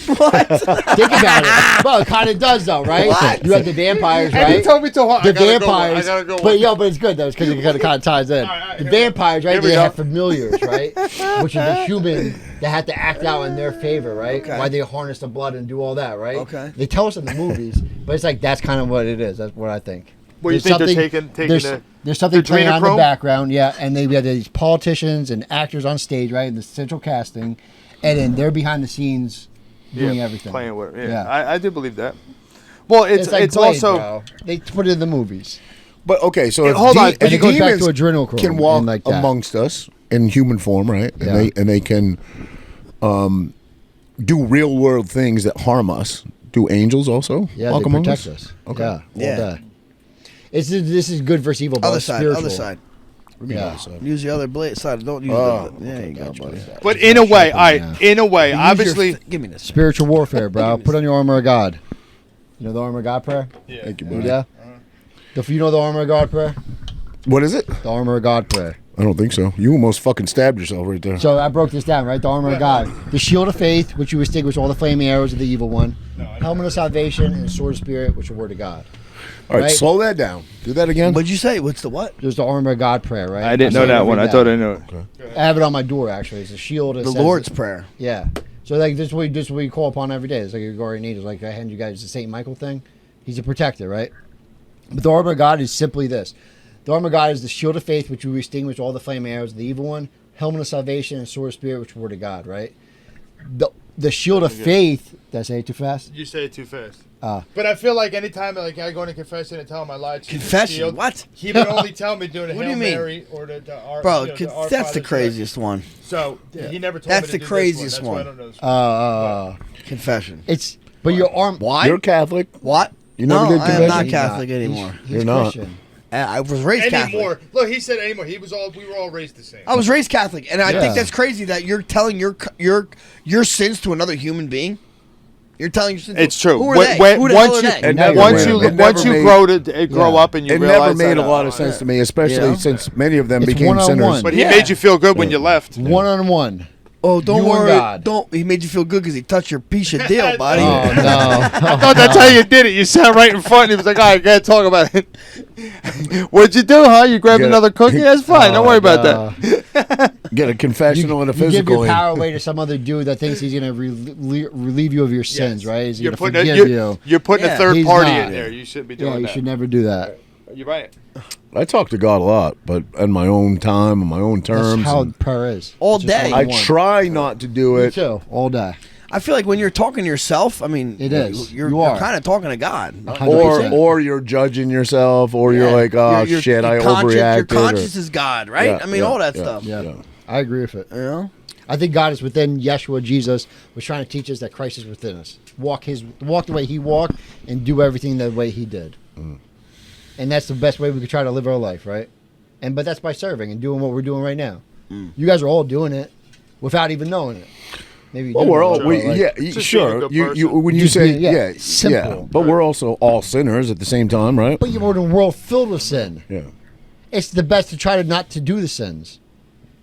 What? Think about it. Well, it kind of does, though, right? What? You have the vampires, And you right? told me to hold. The I gotta vampires, Go. I gotta go. but it's good though, because it kind of ties in. right, The here we go. vampires, right? Here we They go. have familiars, right? Which are the human that have to act out in their favor, right? Okay. Why they harness the blood and do all that, right? Okay. They tell us in the movies, but it's like that's kind of what it is. That's what I think. Well, you There's think they're something- taking there's something playing on in the adrenochrome? background, yeah, and we have these politicians and actors on stage, right, in the central casting, and then they're behind the scenes doing everything. playing with. Yeah, Yeah. I do believe that. Well, it's like Blade, also. bro. They put it in the movies. But okay, so if hold on, if and it goes back demons to adrenochrome can and walk like that. amongst us in human form, right? Yeah. And they can do real world things that harm us. Do angels also Yeah, walk they among protect us? us. Okay. Yeah, Yeah. all day. This is good versus evil, but Other it's side. spiritual. Other side. Yeah. Use the other blade side. Don't use Oh, the. There you go, buddy. But in a way, Yeah. in a way, Use your obviously. give me this. Spiritual warfare, bro. Put on your armor of God. You know the armor of God prayer? Thank you, buddy. Yeah. You know the armor of God prayer? What is it? The armor of God prayer. I don't think so. You almost fucking stabbed yourself right there. So I broke this down, right? The armor of God. The shield of faith, which you extinguish all the flaming arrows of the evil one. Helmet of salvation and the sword of spirit, which are word of God. All right, right. slow that down. Do that again. What'd you say? What's the what? There's the armor of God prayer, right? I didn't know say it that every one. I day. thought I knew it. I have it on my door, actually. It's a shield. That The says- Lord's Prayer. Yeah. So like this is what we call upon every day. It's like your guardian angel. Like I hand you guys the Saint Michael thing. He's a protector, right? But the armor of God is simply this. The armor of God is the shield of faith, which will extinguish all the flaming arrows of the evil one. Helmet of salvation and sword of spirit, which are word of God, right? The shield of faith. Did I say it too fast? You say it too fast. Ah. But I feel like anytime I go into confession and tell him I lied, to Confession? Shield, What? He would only tell me doing a What do Hail you mean? Mary or the Our, Bro, you know, the Our that's the Father's craziest one. Prayer. So he never told That's me to the do craziest this one. one. That's why I don't know this Confession. It's your arm. Why? You're Catholic. What? You never no, did I am confession? not He's Catholic He's- anymore. He's You're not. Christian. I was raised Catholic. Anymore. Look, he said anymore. We were all raised the same. I was raised Catholic, and I Yeah. think that's crazy that you're telling your sins to another human being. You're telling your sins. It's true. Who are When- they? Who the hell once are you, they? And never once made- you, it once never you made- grow up and you It realize never made that, a lot of sense to me, especially You know? since many of them It's became one-on-one. sinners. But he Yeah. made you feel good when you left. One-on-one. Oh, don't You and worry. God. Don't. He made you feel good because he touched your piece of deal, buddy. Oh no! I thought that's how you did it. You sat right in front and he was like, all right, gotta talk about it. What'd you do, huh? You grabbed Yeah. another cookie? That's fine. Don't worry about that. Get a confessional and a You give physical. your in. power away to some other dude that thinks he's gonna relieve you of your sins, right? He's You're gonna putting, forgive you. you're putting Yeah. a third He's party not. in there. You shouldn't be Yeah, doing you that. should never do that. You're right. I talk to God a lot, but in my own time, on my own terms. That's how and prayer is. All It's just day. you I want. try not to do Me it. too, all day. I feel like when you're talking to yourself, I mean, It is. You're, You are. kind of talking to God. 100%. Or you're judging yourself, or you're Yeah. like, oh Your- shit, I conscience, overreacted. Your conscience is God, right? Yeah, I mean, yeah, all that yeah. stuff. Yeah. Yeah. I agree with it. You know? I think God is within Yeshua. Jesus was trying to teach us that Christ is within us. Walk the way He walked, and do everything the way He did. And that's the best way we could try to live our life, right? But that's by serving and doing what we're doing right now. You guys are all doing it without even knowing it. Maybe you Well, do we're know all it, we, but, like, yeah, just being a sure. good You person. when you Just say being- yeah, simple. yeah, but we're also all sinners at the same time, right? But you're in a world filled with sin. Yeah, It's the best to try to not to do the sins.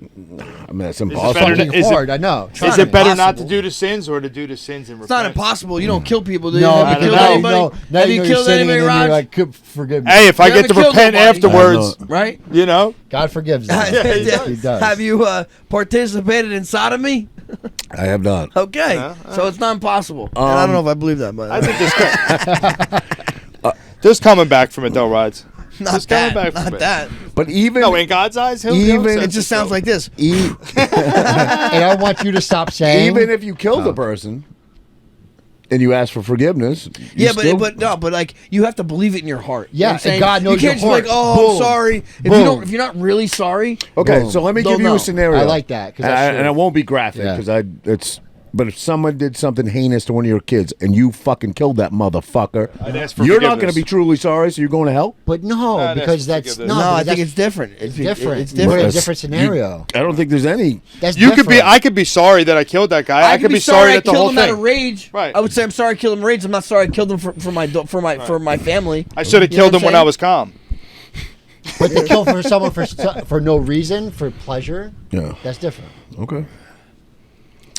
I mean that's better impossible. than- Fucking is it- hard, I know. Is Trying. it better not to impossible. do the sins or to do the sins and It's not repent? impossible. You don't kill people, do you? No, Have I you don't killed know. anybody? Now Have you you know you're killed sinning anybody, and then you're Raj? like, "Good, forgive me." Hey, if I You get to haven't killed repent nobody. afterwards, Right? you know? God forgives them. Yeah, he does. He does. Have you participated in sodomy? I have not. Okay, so it's not impossible. And I don't know if I believe that, but I think just coming back from it, though, Rides. not just coming that. back from Not it. that. But even No, in God's eyes, he'll Even- It just sounds like this. And I want you to stop saying. even if you kill the person and you ask for forgiveness, you Yeah, still, but like you have to believe it in your heart. You Yeah, know what I'm saying? and God knows you can't your just be like, heart. oh, Boom. I'm sorry. Boom. If you're not really sorry, Okay, Boom. so let me Don't give you know. a scenario. I like that, 'cause and, that's and true. I won't be graphic Yeah. because But if someone did something heinous to one of your kids and you fucking killed that motherfucker, I'd ask for you're not forgiveness. going to be truly sorry, so you're going to hell? But no, Nah, because that's that's forgiveness. no, I because think that's it's different. It's different. It's We're in a different. different scenario. I don't think there's any. That's You could be. different. I could be sorry that I killed that guy. I could be sorry I that the killed whole him out of thing. rage. Right. I would say I'm sorry I killed him in rage. I'm not sorry I killed him for my family. I should have You know killed what him I'm when I saying? was calm. But to kill for someone for no reason, for pleasure, Yeah. that's different. Okay.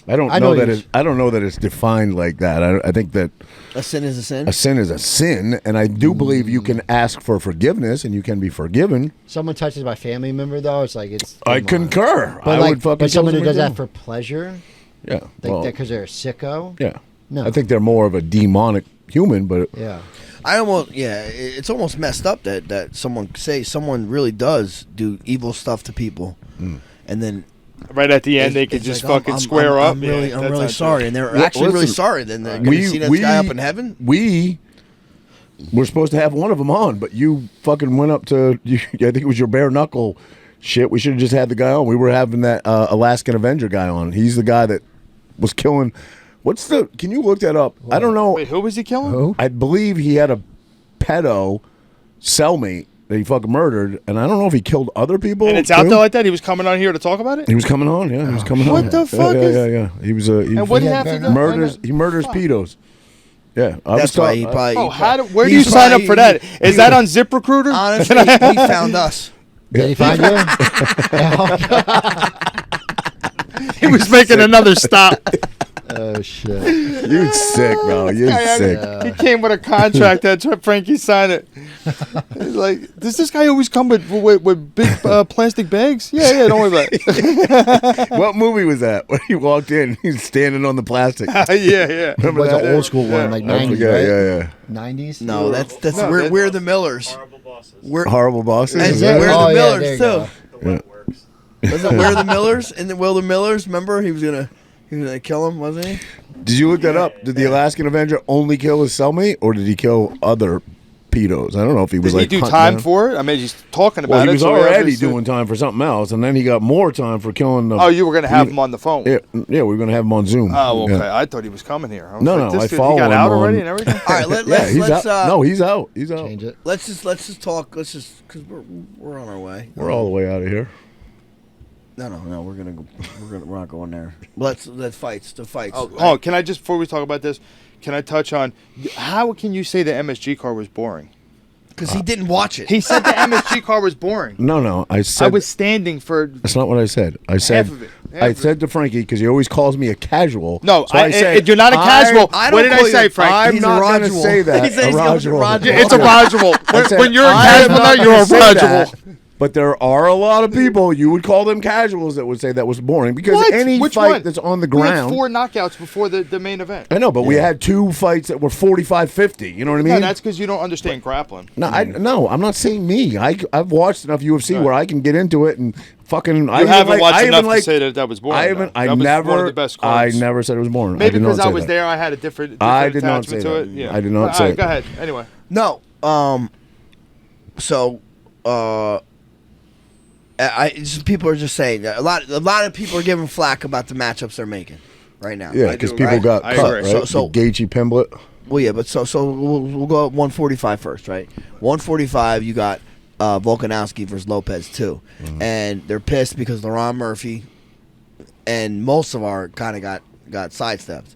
I don't I know know that you- I don't know that it's defined like that. I think that A sin is a sin. a sin is a sin, and I do believe you can ask for forgiveness and you can be forgiven. Someone touches my family member, though, it's like it's. I come on. concur. But I like, would fucking but someone kill who does somebody that for pleasure, too. Yeah. like well, that because they're a sicko. yeah. No. I think they're more of a demonic human, but Yeah. It's almost messed up that someone really does do evil stuff to people, and then Right at the end, they it's could just like, fucking I'm square up. I'm really, Yeah, I'm that's really not sorry, true. and they're Yeah, actually really listen, sorry. Then they're going to see that guy up in heaven. We were supposed to have one of them on, but you fucking went up to. I think it was your bare knuckle shit. We should have just had the guy on. We were having that Alaskan Avenger guy on. He's the guy that was killing. What's the? Can you look that up? I don't know. Wait, who was he killing? Who? I believe he had a pedo cellmate that he fucking murdered, and I don't know if he killed other people. And it's out too. there like that. He was coming on here to talk about it. He was coming on, yeah. He was coming What on. the fuck Yeah, is- yeah. He was a. And what do you have to do? murders? He murders pedos. Yeah, I was That's why he taught- probably. Oh, where do you he's sign up probably- for that? Is that on ZipRecruiter? Honestly, he found us. Did he find you? He was making another stop. Oh shit! You sick, bro. You sick. He came with a contract. That's what Frankie signed it. He's like, does this guy always come with big plastic bags? Yeah, don't worry about it. What movie was that? When he walked in, he's standing on the plastic. yeah. It Remember was that? an old school one, like I 90s, forget. right? Yeah. 90s. No, that's No, we're, that- we're the Millers. We're Horrible bosses. and Is it? we're Oh, the yeah, there Millers you go. too. Wasn't we're the Millers and then Will the Millers? Remember he was gonna kill him, wasn't he? Did you look that up? Did the Alaskan Avenger only kill his cellmate, or did he kill other pedos? I don't know if he was Did he like do hunting time down- for it? I mean, he's talking about Well, he it. was so already obviously- doing time for something else, and then he got more time for killing the. Oh, you were going to have him on the phone. Yeah, we were gonna have him on Zoom. Oh, okay. Yeah. I thought he was coming here. I was No, like, no, this I dude, follow He got him out already on- and everything? All right, let's he's let's out. No, he's out. He's out. Change it. let's just talk. Let's just because we're on our way. We're all the way out of here. No, we're not going there. Let's fights. The fights. Oh, can I just, before we talk about this, can I touch on, how can you say the MSG car was boring? Because he didn't watch it. He said the MSG car was boring. No. I said I was standing for that's not what I said. I said half of it. I said to Frankie because he always calls me a casual. No, so I said you're not a casual. I What don't did I call you say, a- Frank? I'm He's not a going to Rodual. say that. He said he's A going to Rodual. Rodual. It's a Rodual. I said, When you're a I'm casual, not you're a gonna say Rodual. that, but there are a lot of people you would call them casuals that would say that was boring because What? any Which fight one? that's on the We had ground. 4 knockouts before the main event. I know, but we had 2 fights that were 45-50. You know what I mean? No, that's because you don't understand grappling. No, I'm not saying me. I've watched enough UFC Right. where I can get into it and fucking. You haven't watched enough to say that was boring. I haven't. though. I That was never. one of the best I cards. never said it was boring. Maybe because I say was that. there, I had a different I did not attachment say to that. it. Yeah. I did not All say right, that. go ahead. Anyway, No. So, people are just saying that a lot of people are giving flack about the matchups they're making right now. Yeah, I because do, people right? got I cut, agree. right? So- The Gaethje Pimblett. Well, yeah, but so we'll go at 145 first, right? 145, you got Volkanovski versus Lopez too, and they're pissed because Laurent Murphy and Mulsavar kind of got sidestepped,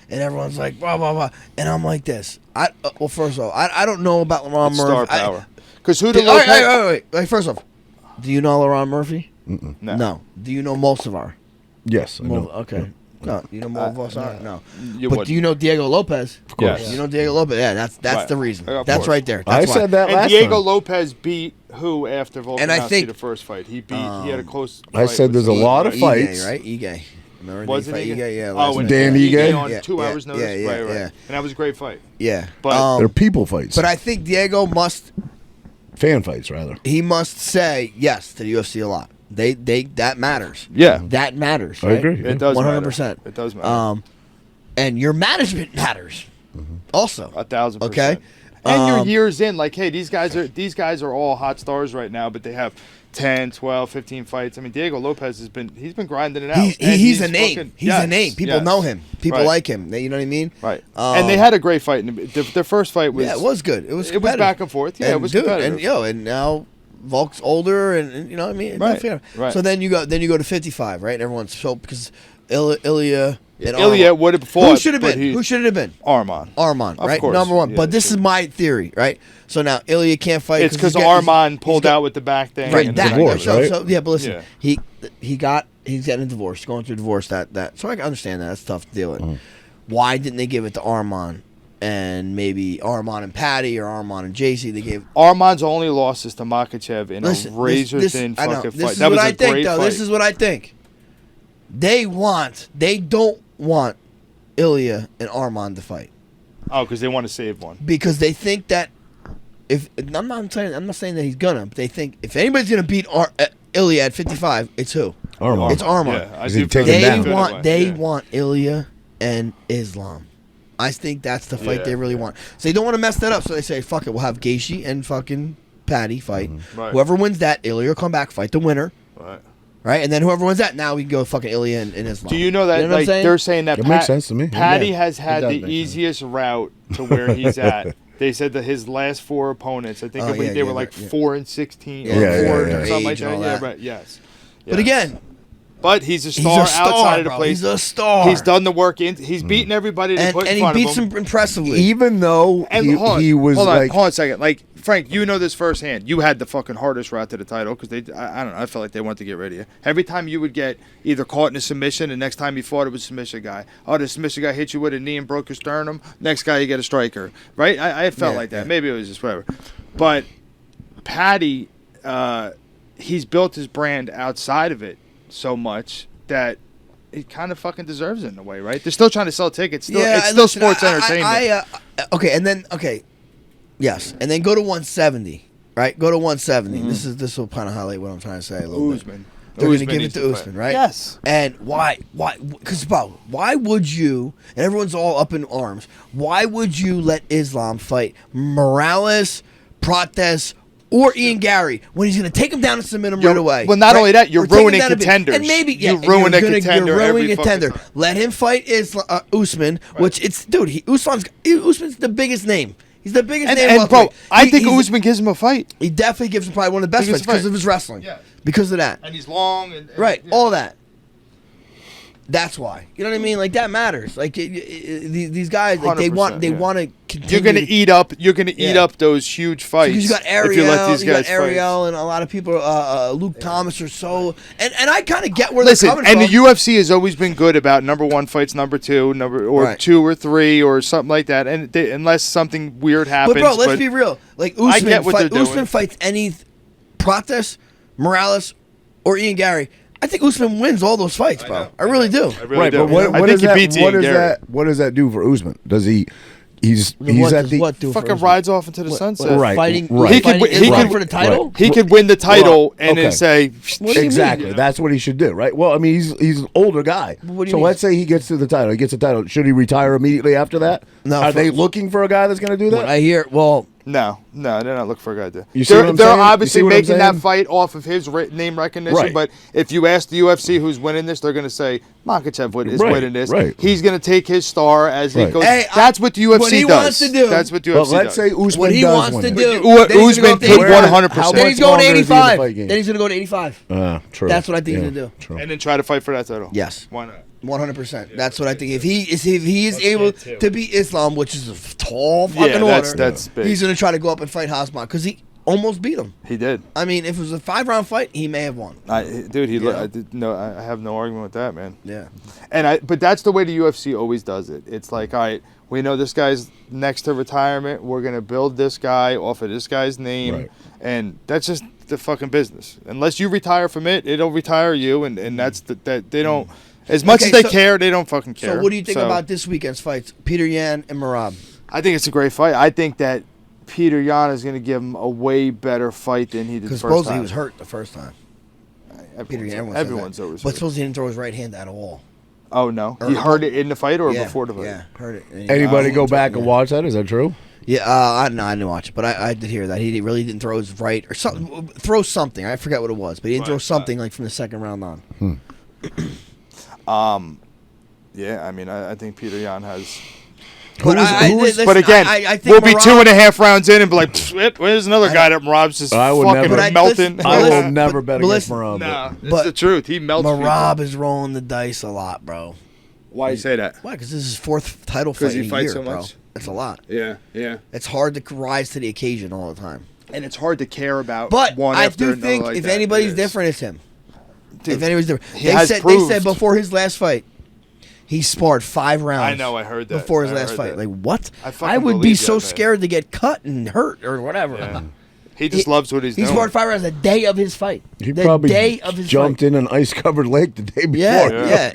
and everyone's like blah blah blah, and I'm like this. Well, first of all, I don't know about Laurent it's Murphy. star power. Because who did All Lopez? right. Wait. First off, do you know Laurent Murphy? No. Do you know Mulsavar? Yes, I know. Okay. No, you know Mulsavar? No. You But wouldn't. do you know Diego Lopez? Of course. Yes. You know Diego Lopez? Yeah, that's Right. the reason. Of That's course. right there. I That's why. said that And last Diego time. Lopez beat who after Volkanovski And I think- the first fight? He beat. He had a close. I fight said with there's a someone. lot of fights. Ige, right? Ige. Remember Was the it fight? Ige? Yeah. Oh, last and night. Dan Ige Ige? on Yeah, 2 yeah, hours notice. yeah, right. yeah. And that was a great fight. Yeah. But- They're people fights. But I think Diego fan fights rather. he must say yes to the UFC a lot. They that matters. Yeah. That matters. I Right? agree. It does. 100%. It does matter. And your management matters. Also. 1,000%. Okay. And you're years in, like, hey, these guys are all hot stars right now, but they have 10, 12, 15 fights. I mean, Diego Lopez he's been grinding it out. He's a name. fucking- He's yes, a name. People yes. know him. People Right. like him. You know what I mean? Right. And they had a great fight. Their first fight was. Yeah, it was good. It was. It was competitive. back and forth. Yeah, it was competitive. And now Volk's older, and you know what I mean. Right, Yeah. right. So then you go to 55, right? And everyone's so because Ilya and Ilya Arman. would have fought. Who should have but been? he- Who should it have been? Arman. Arman, Of right? course. Number one. Yeah, But this sure. is my theory, right? So now Ilya can't fight. It's because he's got- Arman he's pulled got- out with the back thing. Right, and that then- divorce, so, right? so yeah, but listen, Yeah. he's getting a divorce, going through a divorce. That so I can understand that. That's tough to deal with. Why didn't they give it to Arman and maybe Arman and Patty or Arman and JC? They gave. Arman's only loss is to Makachev in Listen, a razor thin I know. fucking This fight. is That what was I a think, great though. fight. This is what I think. They don't want Ilya and Arman to fight Oh, because they want to save one. because they think that if I'm not saying that he's gonna, but they think if anybody's gonna beat Ilya at 55, it's who? Arman. It's Arman. Yeah, I Is do he feel taking that him They down? want want Ilya and Islam. I think that's the fight Yeah, they really want. So they don't want to mess that up. So they say, "Fuck it, we'll have Gaethje and fucking Patty fight. Right. Whoever wins that, Ilya will come back, fight the winner, Right. right? And then whoever wins that, now we can go fucking Ilya and Islam." Do you know that what I'm like saying? they're saying that It makes sense to me. Patty Yeah. has had It does the make sense. easiest route to where he's at. They said that his last 4 opponents, I think Oh, yeah, they were yeah, like yeah. 4 and 16 Yeah, or yeah, 4 yeah, or something like age and that. all Yeah, that. right. Yes. But Yes. again, But he's a he's star, a star outside of the bro. place. He's a star. He's done the work. He's beaten everybody to and put in he front beats of him. him impressively. Even though And he was hold on like, a second. Like Frank, you know this firsthand. You had the fucking hardest route to the title because I don't know. I felt like they wanted to get rid of you. Every time you would get either caught in a submission, the next time you fought, it was a submission guy. Oh, the submission guy hit you with a knee and broke your sternum. Next guy, you get a striker. Right? I felt Yeah, like that. yeah. Maybe it was just whatever. But Patty, he's built his brand outside of it so much that it kind of fucking deserves it in a way, right? They're still trying to sell tickets. Still, it's still listen, sports entertainment. Yes, and then go to 170, right? Go to 170. This will kind of highlight what I'm trying to say a little bit. Usman. They're going to Usman give it needs to to fight. Usman, right? Yes. And why? Because, why would you, and everyone's all up in arms, why would you let Islam fight Morales, Protes, or Ian Gary when he's going to take him down and submit him right away? well, not right? only that, you're Or take him ruining down a bit. contenders. And maybe, You and ruin you're a gonna- contender You're ruining every a contender. fucking time. Let him fight Usman, which it's, dude, Usman's the biggest name. He's the biggest name. And bro, welterweight. I think he's- Usman gives him a fight. He definitely gives him probably one of the best Biggest fights because fight. of his wrestling. Yeah. Because of that. And he's long. And Right, yeah. all that. That's why. You know what I mean? Like that matters. Like these guys, like they 100%, want to continue. You're gonna eat up. You're gonna eat up those huge fights. Because you got Ariel, if you let these guys fight. and a lot of people. Luke Thomas or so, and I kind of get where they're coming and from. the UFC has always been good about number 1 fights, number 2, or 2 or 3 or something like that. And unless something weird happens. But bro, let's be real. Like Usman fights any Prates, Morales, or Ian Gary. I think Usman wins all those fights, bro. I really do. I really do. But I think he beats Ian Gary. What does that do for Usman? Does he? He's at the fucking rides off into the sunset. Right. Fighting, right. He could for the title. Right. He could win the title and then say exactly. That's what he should do, right? Well, I mean, he's an older guy. So let's say he gets to the title. He gets the title. Should he retire immediately after that? No. Are they looking for a guy that's going to do that? What I hear, well. No, they're not looking for a guy to. You see what I'm they're saying? obviously You see what I'm making that saying? fight off of his name recognition. Right. But if you ask the UFC who's winning this, they're going to say Makhachev is Right, winning this. right. He's going to take his star as he Right. goes. Hey, that's what the UFC what he does. wants to do. That's what the UFC But let's does. say Usman What he does wants win to it. do. Then he's Usman gonna go could to 100%. How Then much he's going to longer is he in the 85. fight game? Then he's going to go to 85. True. That's what I think he's going to do. True. And then try to fight for that title. Yes. Why not? 100%. That's what I think. If he is able to beat Islam, which is a tall fucking order, that's big. he's going to try to go up and fight Hassan because he almost beat him. He did. I mean, if it was a 5-round fight, he may have won. I have no argument with that, man. Yeah. But that's the way the UFC always does it. It's like, all right, we know this guy's next to retirement. We're gonna build this guy off of this guy's name, Right. and that's just the fucking business. Unless you retire from it, it'll retire you, and that's that they don't. As much as they care, they don't fucking care. So what do you think about this weekend's fights, Peter Yan and Merab? I think it's a great fight. I think that Peter Yan is going to give him a way better fight than he did the Because first supposedly time. he was hurt the first time. Peter Yan Everyone's always But hurt. supposedly he didn't throw his right hand at all. Oh, no? He heard it in the fight or before the fight? Yeah, heard it. And he- Anybody go back and watch that? Is that true? Yeah, I didn't watch it, but I did hear that he really didn't throw his right or something. Throw something. I forget what it was, but he didn't throw something like from the second round on. Yeah, I mean, I think Peter Yan has. But But again, I think we'll be Merab- 2.5 rounds in and be like, where's another guy that Merab's just I would fucking never- melting. I listen, will never bet but against listen, Merab. Nah, it's But the truth. He melts Merab people. is rolling the dice a lot, bro. Why you say that? Why? Because this is his 4th title 'Cause fight he in a fights year, so bro. much? That's a lot. Yeah. It's hard to rise to the occasion all the time. And it's hard to care about But one I after do another think like if that. anybody's It is. different, it's him. Dude, If anybody's different, he has they proved. said before his last fight, he sparred 5 rounds. I know, I heard that. before his I last heard fight. that. Like what? I fucking I would be believe so that, man. scared to get cut and hurt or whatever. Yeah. He just loves what he's He doing. sparred 5 rounds the day of his fight. He the probably day of his jumped fight. in an ice-covered lake the day before.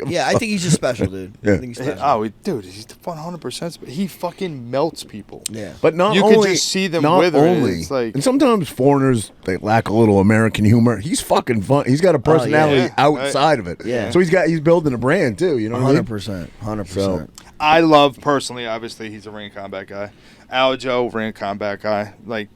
Yeah. I think he's just special, dude. Yeah. I think he's special. Oh, dude, he's 100%. He fucking melts people. Yeah. But not You could only, just see them not withering. only, It's like- and sometimes foreigners they lack a little American humor. He's fucking fun. He's got a personality Yeah. outside of it. Yeah. So he's building a brand too. You know what I mean? 100%. 100%. So- I love, personally, obviously, he's a ring combat guy. Aljo, ring combat guy. Like,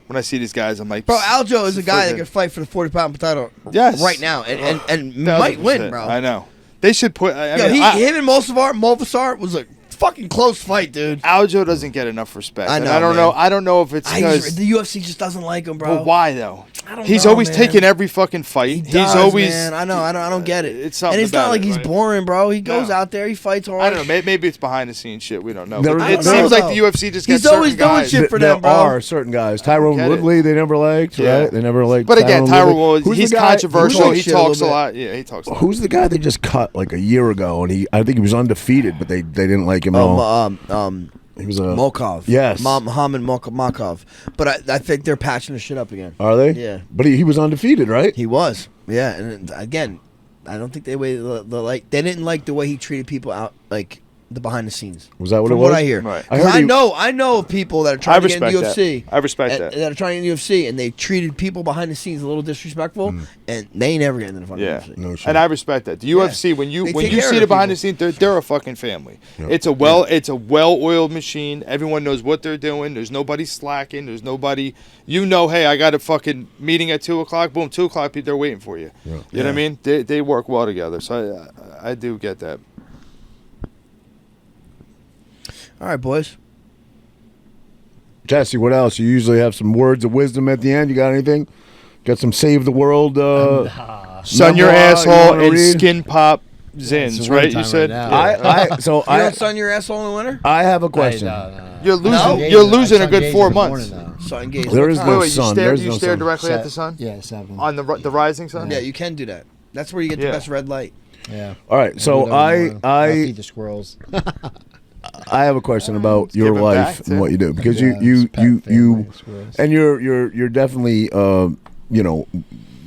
when I see these guys, I'm like, Bro, Aljo is a guy that friggin- can fight for the 40-pound title Yes. right now and might win, bro. I know. They should put. I Yo, mean, him and Movsar was a fucking close fight, dude. Aljo doesn't get enough respect. I And know, I don't man. know. I don't know if it's because. The UFC just doesn't like him, bro. But why though? I don't He's know, always man. taking every fucking fight. He does, He's always. man. I know. I don't get it. It's something and it's not about like it, he's right? boring, bro. He goes No. out there, he fights hard. I don't know. Maybe it's behind the scenes shit. We don't know. There- But I it don't seems know, like the UFC just gets He's always certain doing guys. shit for there them, bro. are certain guys. Tyrone get it. Woodley, they never liked, Yeah. right? They never liked. But again, Tyron Tyron Who's he's the guy- controversial. who's He the- talks a shit a little lot. Yeah, he talks a lot. Who's the guy they just cut like a year ago? And I think he was undefeated, but they didn't like him at all. He was a Mokov. Yes. Muhammad Mokov. But I think they're patching the shit up again. Are they? Yeah. But he was undefeated, right? He was. Yeah. And again, I don't think they didn't like the way he treated people out, like the behind the scenes. Was that what From it was? what I hear. Right. 'Cause I heard I know of people that are trying to get in the respect UFC. that. I respect that. That are trying to get in the UFC, and they treated people behind the scenes a little disrespectful, and they ain't never getting in front Yeah, of the UFC. No shit. and I respect that. The UFC, when you They take care see of the behind people. the scenes, they're a fucking family. It's a well-oiled machine. Everyone knows what they're doing. There's nobody slacking. There's nobody. You know, hey, I got a fucking meeting at 2:00. Boom, 2:00. They're waiting for you. You know what I mean? They work well together. So I do get that. All right, boys. Jesse, what else? You usually have some words of wisdom at the end. You got anything? Got some save the world? Sun your memoir you asshole wanna and read? skin pop zins, It's right? You wintertime said right now. You don't sun your asshole in the winter? I have a question. you're losing. No? You're losing a good 4 months. Sun gaze. There is no Wait, sun. you There's stare no sun. directly at the sun Yeah, 7. on the rising sun. Yeah, you can do that. That's where you get the Yeah. best red light. Yeah. All right, so I feed the squirrels. I have a question about your giving life back, and too. what you do because Yeah, you it's pet family, you squirrels. and you're definitely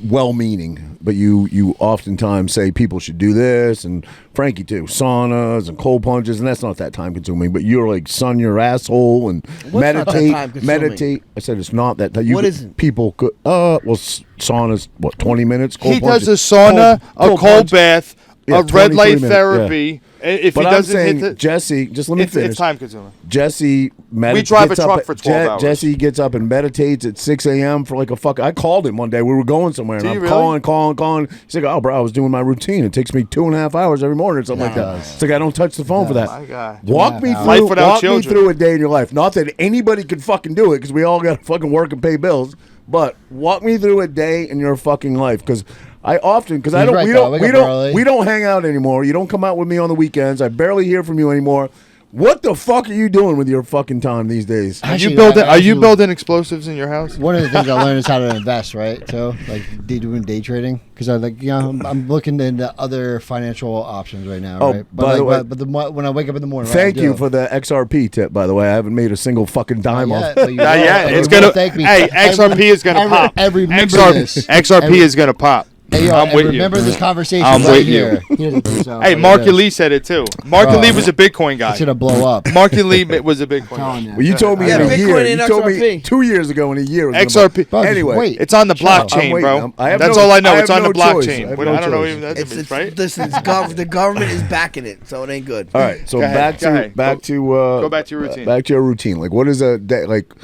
well-meaning, but you oftentimes say people should do this, and Frankie too, saunas and cold plunges, and that's not that time-consuming. But you're like sun your asshole and What's not that meditate, time-consuming? meditate. I said it's not that. What isn't? People could saunas 20 minutes. Cold He does plunges. a sauna, a cold plunge. bath, Yeah, a red 23 light minutes, therapy. If But he I'm doesn't saying, hit the, Jesse, just let me finish. it's time consuming. Jesse meditates. drive a truck for 12 hours. Jesse gets up and meditates at 6 a.m. for like a fuck. I called him one day. We were going somewhere, and Do I'm you really? calling. He's like, "Oh, bro, I was doing my routine. It takes me 2.5 hours every morning or something like that." It's like I don't touch the phone for that. My God. Walk me 2.5 through. Life without Walk me children. through a day in your life. Not that anybody could fucking do it because we all got to fucking work and pay bills. But walk me through a day in your fucking life because. I often because I He's don't right, we though. don't Wake we up don't early. we don't hang out anymore. You don't come out with me on the weekends. I barely hear from you anymore. What the fuck are you doing with your fucking time these days? Are Actually, you building? I Are you actually- building explosives in your house? One of the things I learned is how to invest, right? So, like doing day trading, because I'm looking into other financial options right now, Oh, right? by the way- when I wake up in the morning, Thank right, I you do. for the XRP tip, by the way. I haven't made a single fucking dime Not off yet, but you Not will. yet. And It's you will gonna. thank me. Hey, XRP is gonna pop. I remember this. XRP is gonna pop. Hey, yo, I'm and with you. remember this conversation I'm right with you. here. He doesn't think so, Hey, but Marky it is. Lee said it too. Marky Bro. Lee was a Bitcoin guy. It's gonna blow up. Marky Lee was a Bitcoin Telling guy. you. Well, you told me Yeah, in a Bitcoin year. and You told me XRP. 2 years ago in a year. it was XRP. gonna- Bro, just Anyway, wait. It's on the I'm blockchain, waiting. bro. I have That's no- all I know. I It's have on the no choice. I blockchain. have But no I don't know choice. even that's It's right. Listen, the government is backing it, so it ain't good. all right. So Go ahead, back go to ahead. back to Go back to your routine. Back to your routine. Like, what is a day like?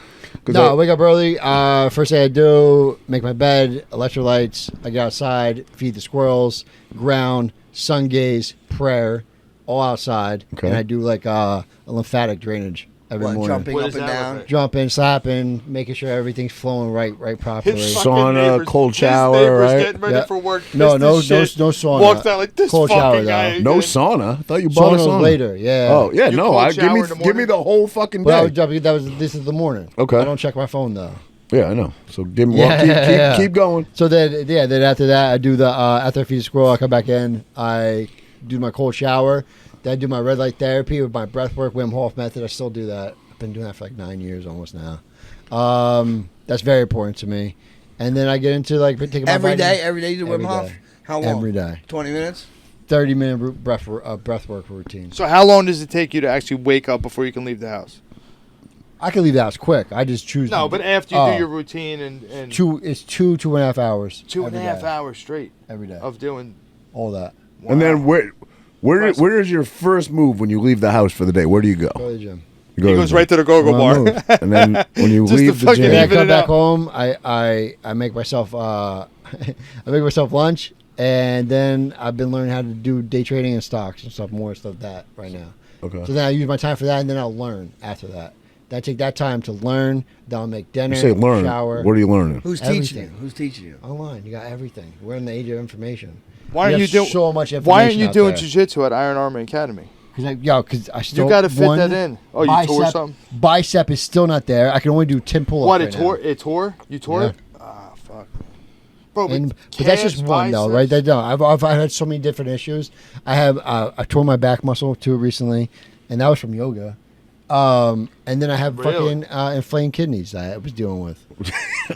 'Cause No, I wake up early. First thing I do, make my bed, electrolytes. I get outside, feed the squirrels, ground, sun gaze, prayer, all outside. Okay. And I do like a lymphatic drainage every What, morning. jumping What up is and that down? look like? Jumping, slapping, making sure everything's flowing right properly. His fucking Sauna, neighbors- cold his shower, neighbors right? Getting ready Yeah. for work. No, pissed as shit. no sauna. Walked out like this Cold fucking shower, guy. though. No again. sauna. I thought you bought a Sauna sauna later, yeah. Oh yeah, You no. cold I give shower me in the give me morning? the whole fucking But I day. was jumping. This is the morning. Okay. I don't check my phone though. Yeah, I know. So give me Yeah. keep going. So then after that, I do the after I feed the squirrel, I come back in, I do my cold shower, then I do my red light therapy with my breath work, Wim Hof method. I still do that. I've been doing that for like 9 years almost now. That's very important to me. And then I get into like taking my Every day vitamins. you do Every Wim Hof? day. How long? Every day. 20 minutes? 30-minute breath work routine. So how long does it take you to actually wake up before you can leave the house? I can leave the house quick. I just choose. No, to but do- after you Oh, do your routine and it's 2.5 hours. 2.5 every day. hours straight every day. of doing. All that. And then where Impressive. where is your first move when you leave the house for the day? Where do you go? Go to the gym. You go He to goes the right to the go-go Well, bar. move. And then when you Just leave to the fucking gym, Then I Even come it back out. home. I make myself I make myself lunch, and then I've been learning how to do day trading and stocks and stuff like that right now. okay. So then I use my time for that, and then I'll learn after that. Then I take that time to learn. Then I'll make dinner. You say learn. Shower. What are you learning? Who's teaching Everything. you? Who's teaching you? Online, you got everything. We're in the age of information. Why aren't We you have doing so much information? Why aren't you out doing there. jiu-jitsu at Iron Army Academy? Because I still You got to fit one that in. Oh, you tore something? Bicep is still not there. I can only do 10 pull-ups. What? right It tore? now. It tore? You tore Yeah. it? Ah, fuck. Bro, But that's just calves, one though, biceps- right? I've had so many different issues. I tore my back muscle too recently, and that was from yoga. And then I have Really? fucking inflamed kidneys that I was dealing with.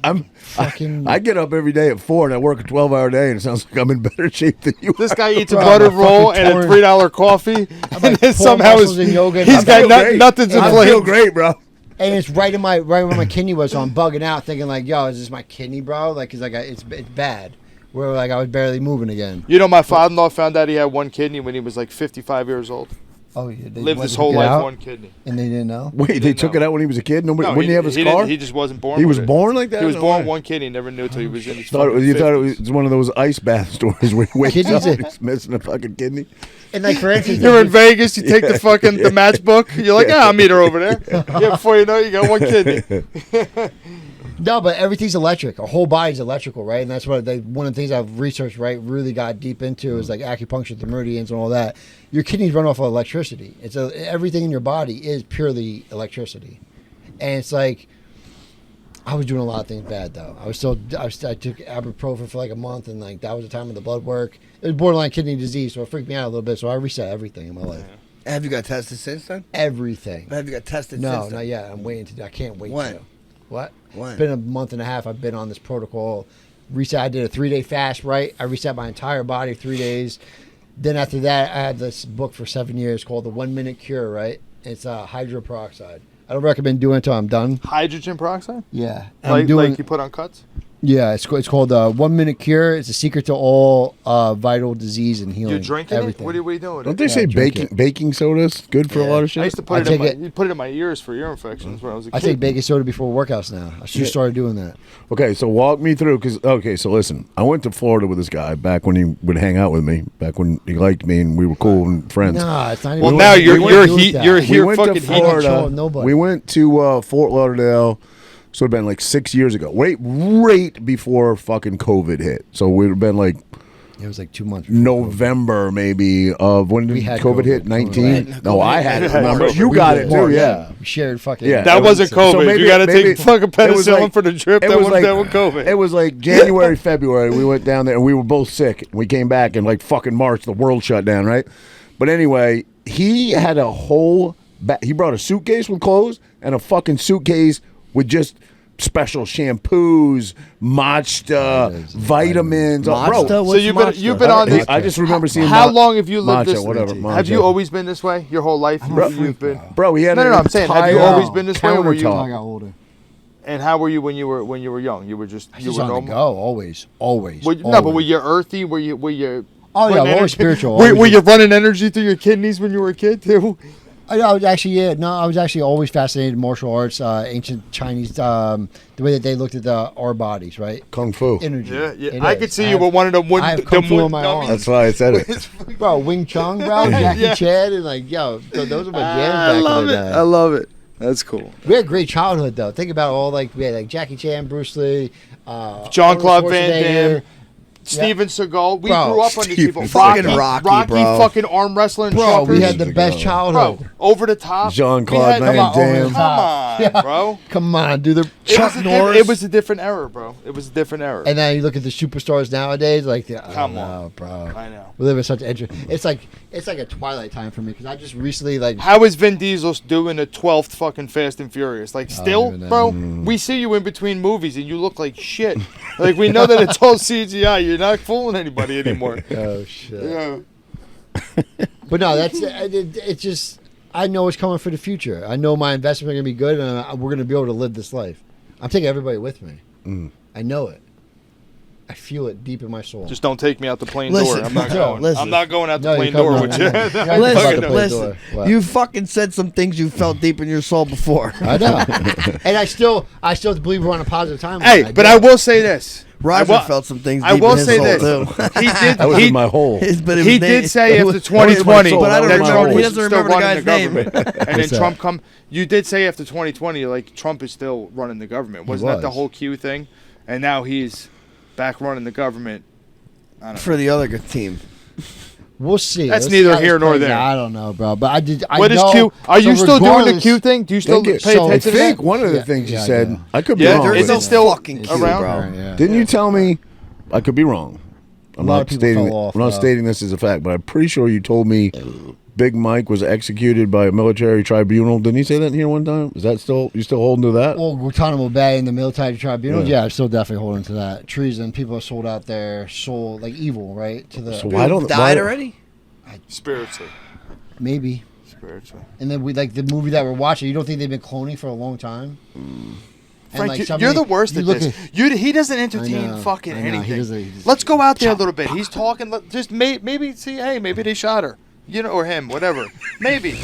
I get up every day at 4 and I work a 12-hour day, and it sounds like I'm in better shape than you. This guy eats a Bro, buttered my roll fucking and a torn- $3 coffee, and like then pull somehow muscles in yoga and he's I got feel great. nothing's I feel inflamed. great, bro. And it's right where my kidney was, so I'm bugging out, thinking like, "Yo, is this my kidney, bro?" Like, cause like it's bad. Where like I was barely moving again. You know, my father-in-law found out he had one kidney when he was like 55 years old. Oh, yeah, they Lived wanted his to whole get life out, one kidney. and they didn't know. Wait, they didn't took know. it out when he was a kid? Nobody, No, wouldn't he have a scar? He just wasn't born. He with was it. born like that? He was No born way. one kidney, never knew until he was in his You thought it 50s. was one of those ice bath stories where you wake Kidneys up and are- he's missing a fucking kidney. And like for instance, You're in Vegas, you take the fucking the matchbook. You're like, I'll meet her over there. Yeah, before you know it, you got one kidney. No, but everything's electric. Our whole body's electrical, right? And that's what one of the things I've researched, right, really got deep into is like acupuncture, the meridians, and all that. Your kidneys run off of electricity. Everything in your body is purely electricity, and it's like I was doing a lot of things bad though. I took ibuprofen for like a month, and like that was the time of the blood work. It was borderline kidney disease, so it freaked me out a little bit. So I reset everything in my life. Have you got tested since then? Everything. Have you got tested No, since then? not yet. I'm waiting to. I can't wait. When? To. What? When? It's been a month and a half. I've been on this protocol. Reset. I did a 3-day fast. Right. I reset my entire body 3 days. Then after that, I had this book for 7 years called The 1 Minute Cure. Right. It's hydroperoxide. I don't recommend doing it until I'm done. Hydrogen peroxide? Yeah. Like you put on cuts? Yeah, it's called 1 Minute Cure. It's a secret to all vital disease and healing. You're drinking everything. it? What are you doing? Don't they say baking soda's good for a lot of shit? I used to put it in my ears for ear infections when I was a kid. I take baking soda before workouts now. I just started doing that. Okay, so walk me through, so listen, I went to Florida with this guy back when he would hang out with me, back when he liked me and we were cool and friends. Nah, it's not even. Well, now you're We here went to fucking Florida. nobody. We went to Fort Lauderdale. So it'd been like 6 years ago, right before fucking COVID hit. So it would have been like It was like 2 months. before November maybe of when did We had COVID hit? COVID. 19? No, I had it. Yeah, Remember? COVID. You got it too, yeah. We shared fucking. Yeah. That wasn't COVID. So maybe- you got to maybe- take fucking it was penicillin like- for the trip. it That was was like- that with COVID. It was like January, February. We went down there and we were both sick. We came back in like fucking March. The world shut down, right? But anyway, he had a whole. He brought a suitcase with clothes and a fucking suitcase with just special shampoos, matcha, vitamins. Matcha? Bro, What's you've matcha? been on this. I just remember seeing. How long have you lived matcha, this? whatever, Have matcha. you always been this way? Your whole life? You've been. Bro, he had No, an I'm saying, have you entire always been this way, or were you? countertop. I got older. And how were you when you were young? You were just I you just were on the normal. go, always. No, but were you earthy? Were you? Oh yeah, putting I'm always energy- spiritual. Were you running energy through your kidneys when you were a kid too? I was actually I was actually always fascinated with martial arts, ancient Chinese, the way that they looked at our bodies, right? Kung Fu. Energy. Yeah. It I is. could see you with one of them. I have Kung Fu on my arm. That's why I said it. Bro, Wing Chun, bro, Jackie Yeah. Chan, and like, yo, those are my jams I back love in it. the day. I love it. That's cool. We had a great childhood though. Think about all we had like Jackie Chan, Bruce Lee, Jean-Claude Arnold Van Damme. Schwarzenegger. Steven Seagal. We Bro, grew up on these people. Fucking Rocky, bro. fucking arm wrestling. Bro, we had the Years best ago. childhood. Bro, over the top. Jean-Claude We had- Van Come on, over the Damme. top. Come on, bro. Come on, dude. It was a different era, bro. It was a different era. And then you look at the superstars nowadays, like, Come on, on. bro. I know. We live in such it's like a twilight time for me because I just recently like. How is Vin Diesel doing the 12th fucking Fast and Furious? Like, still, even know. bro, we see you in between movies and you look like shit. Like, we know that it's all CGI. You're not fooling anybody anymore. Oh shit. Yeah. But no, it's just I know it's coming for the future. I know my investment are gonna be good, and we're gonna be able to live this life. I'm taking everybody with me. I know it. I feel it deep in my soul. Just don't take me out the plane Listen, door. I'm not no, going. listen. I'm not going out the No, plane you come door on, with no, you. no. I'm Yeah, fucking Listen, play listen. door. What? You fucking said some things you felt deep in your soul before. I know, and I still believe we're on a positive timeline. Hey, but I will say this. Roger I will- felt some things deep I will in his say soul, this. too. He did. That was in my hole. But it He was did na- say it after was- 2020 But I don't that remember. Trump He was doesn't still remember the running the guy's name. government, and then What's Trump that? come. You did say after 2020, like Trump is still running the government. Wasn't that the was. whole Q thing? And now he's back running the government. I don't know. for the other good team. We'll see. That's Let's see neither how this here nor plays there. out. I don't know, bro. But I did. I What is know, Q? Are you so still doing the regardless- Q thing? Do you still pay So I attention to think that? one of the Yeah, things you yeah, said, yeah. I could be Yeah, wrong. there is no it still fucking Q, around? bro. Yeah. Didn't Yeah. you tell me? I could be wrong. I'm A lot not of people stating. fell off, I'm not though. stating this as a fact, but I'm pretty sure you told me Big Mike was executed by a military tribunal. Didn't you say that in here one time? Is that still you still holding to that? Well, Guantanamo Bay and the military tribunals, Yeah. yeah, I'm still definitely holding to that. Treason, people are sold out their soul, like evil, right? To the So why don't Died why, already? Spiritually. maybe. Spiritually. And then we like the movie that we're watching. You don't think they've been cloning for a long time? And, Frank, like, you're somebody- the worst you at look this. He doesn't entertain know, fucking I know, he anything. doesn't- he just- Let's go out there a little bit. He's talking. Just maybe see. Hey, maybe they shot her. You know, or him, whatever. Maybe.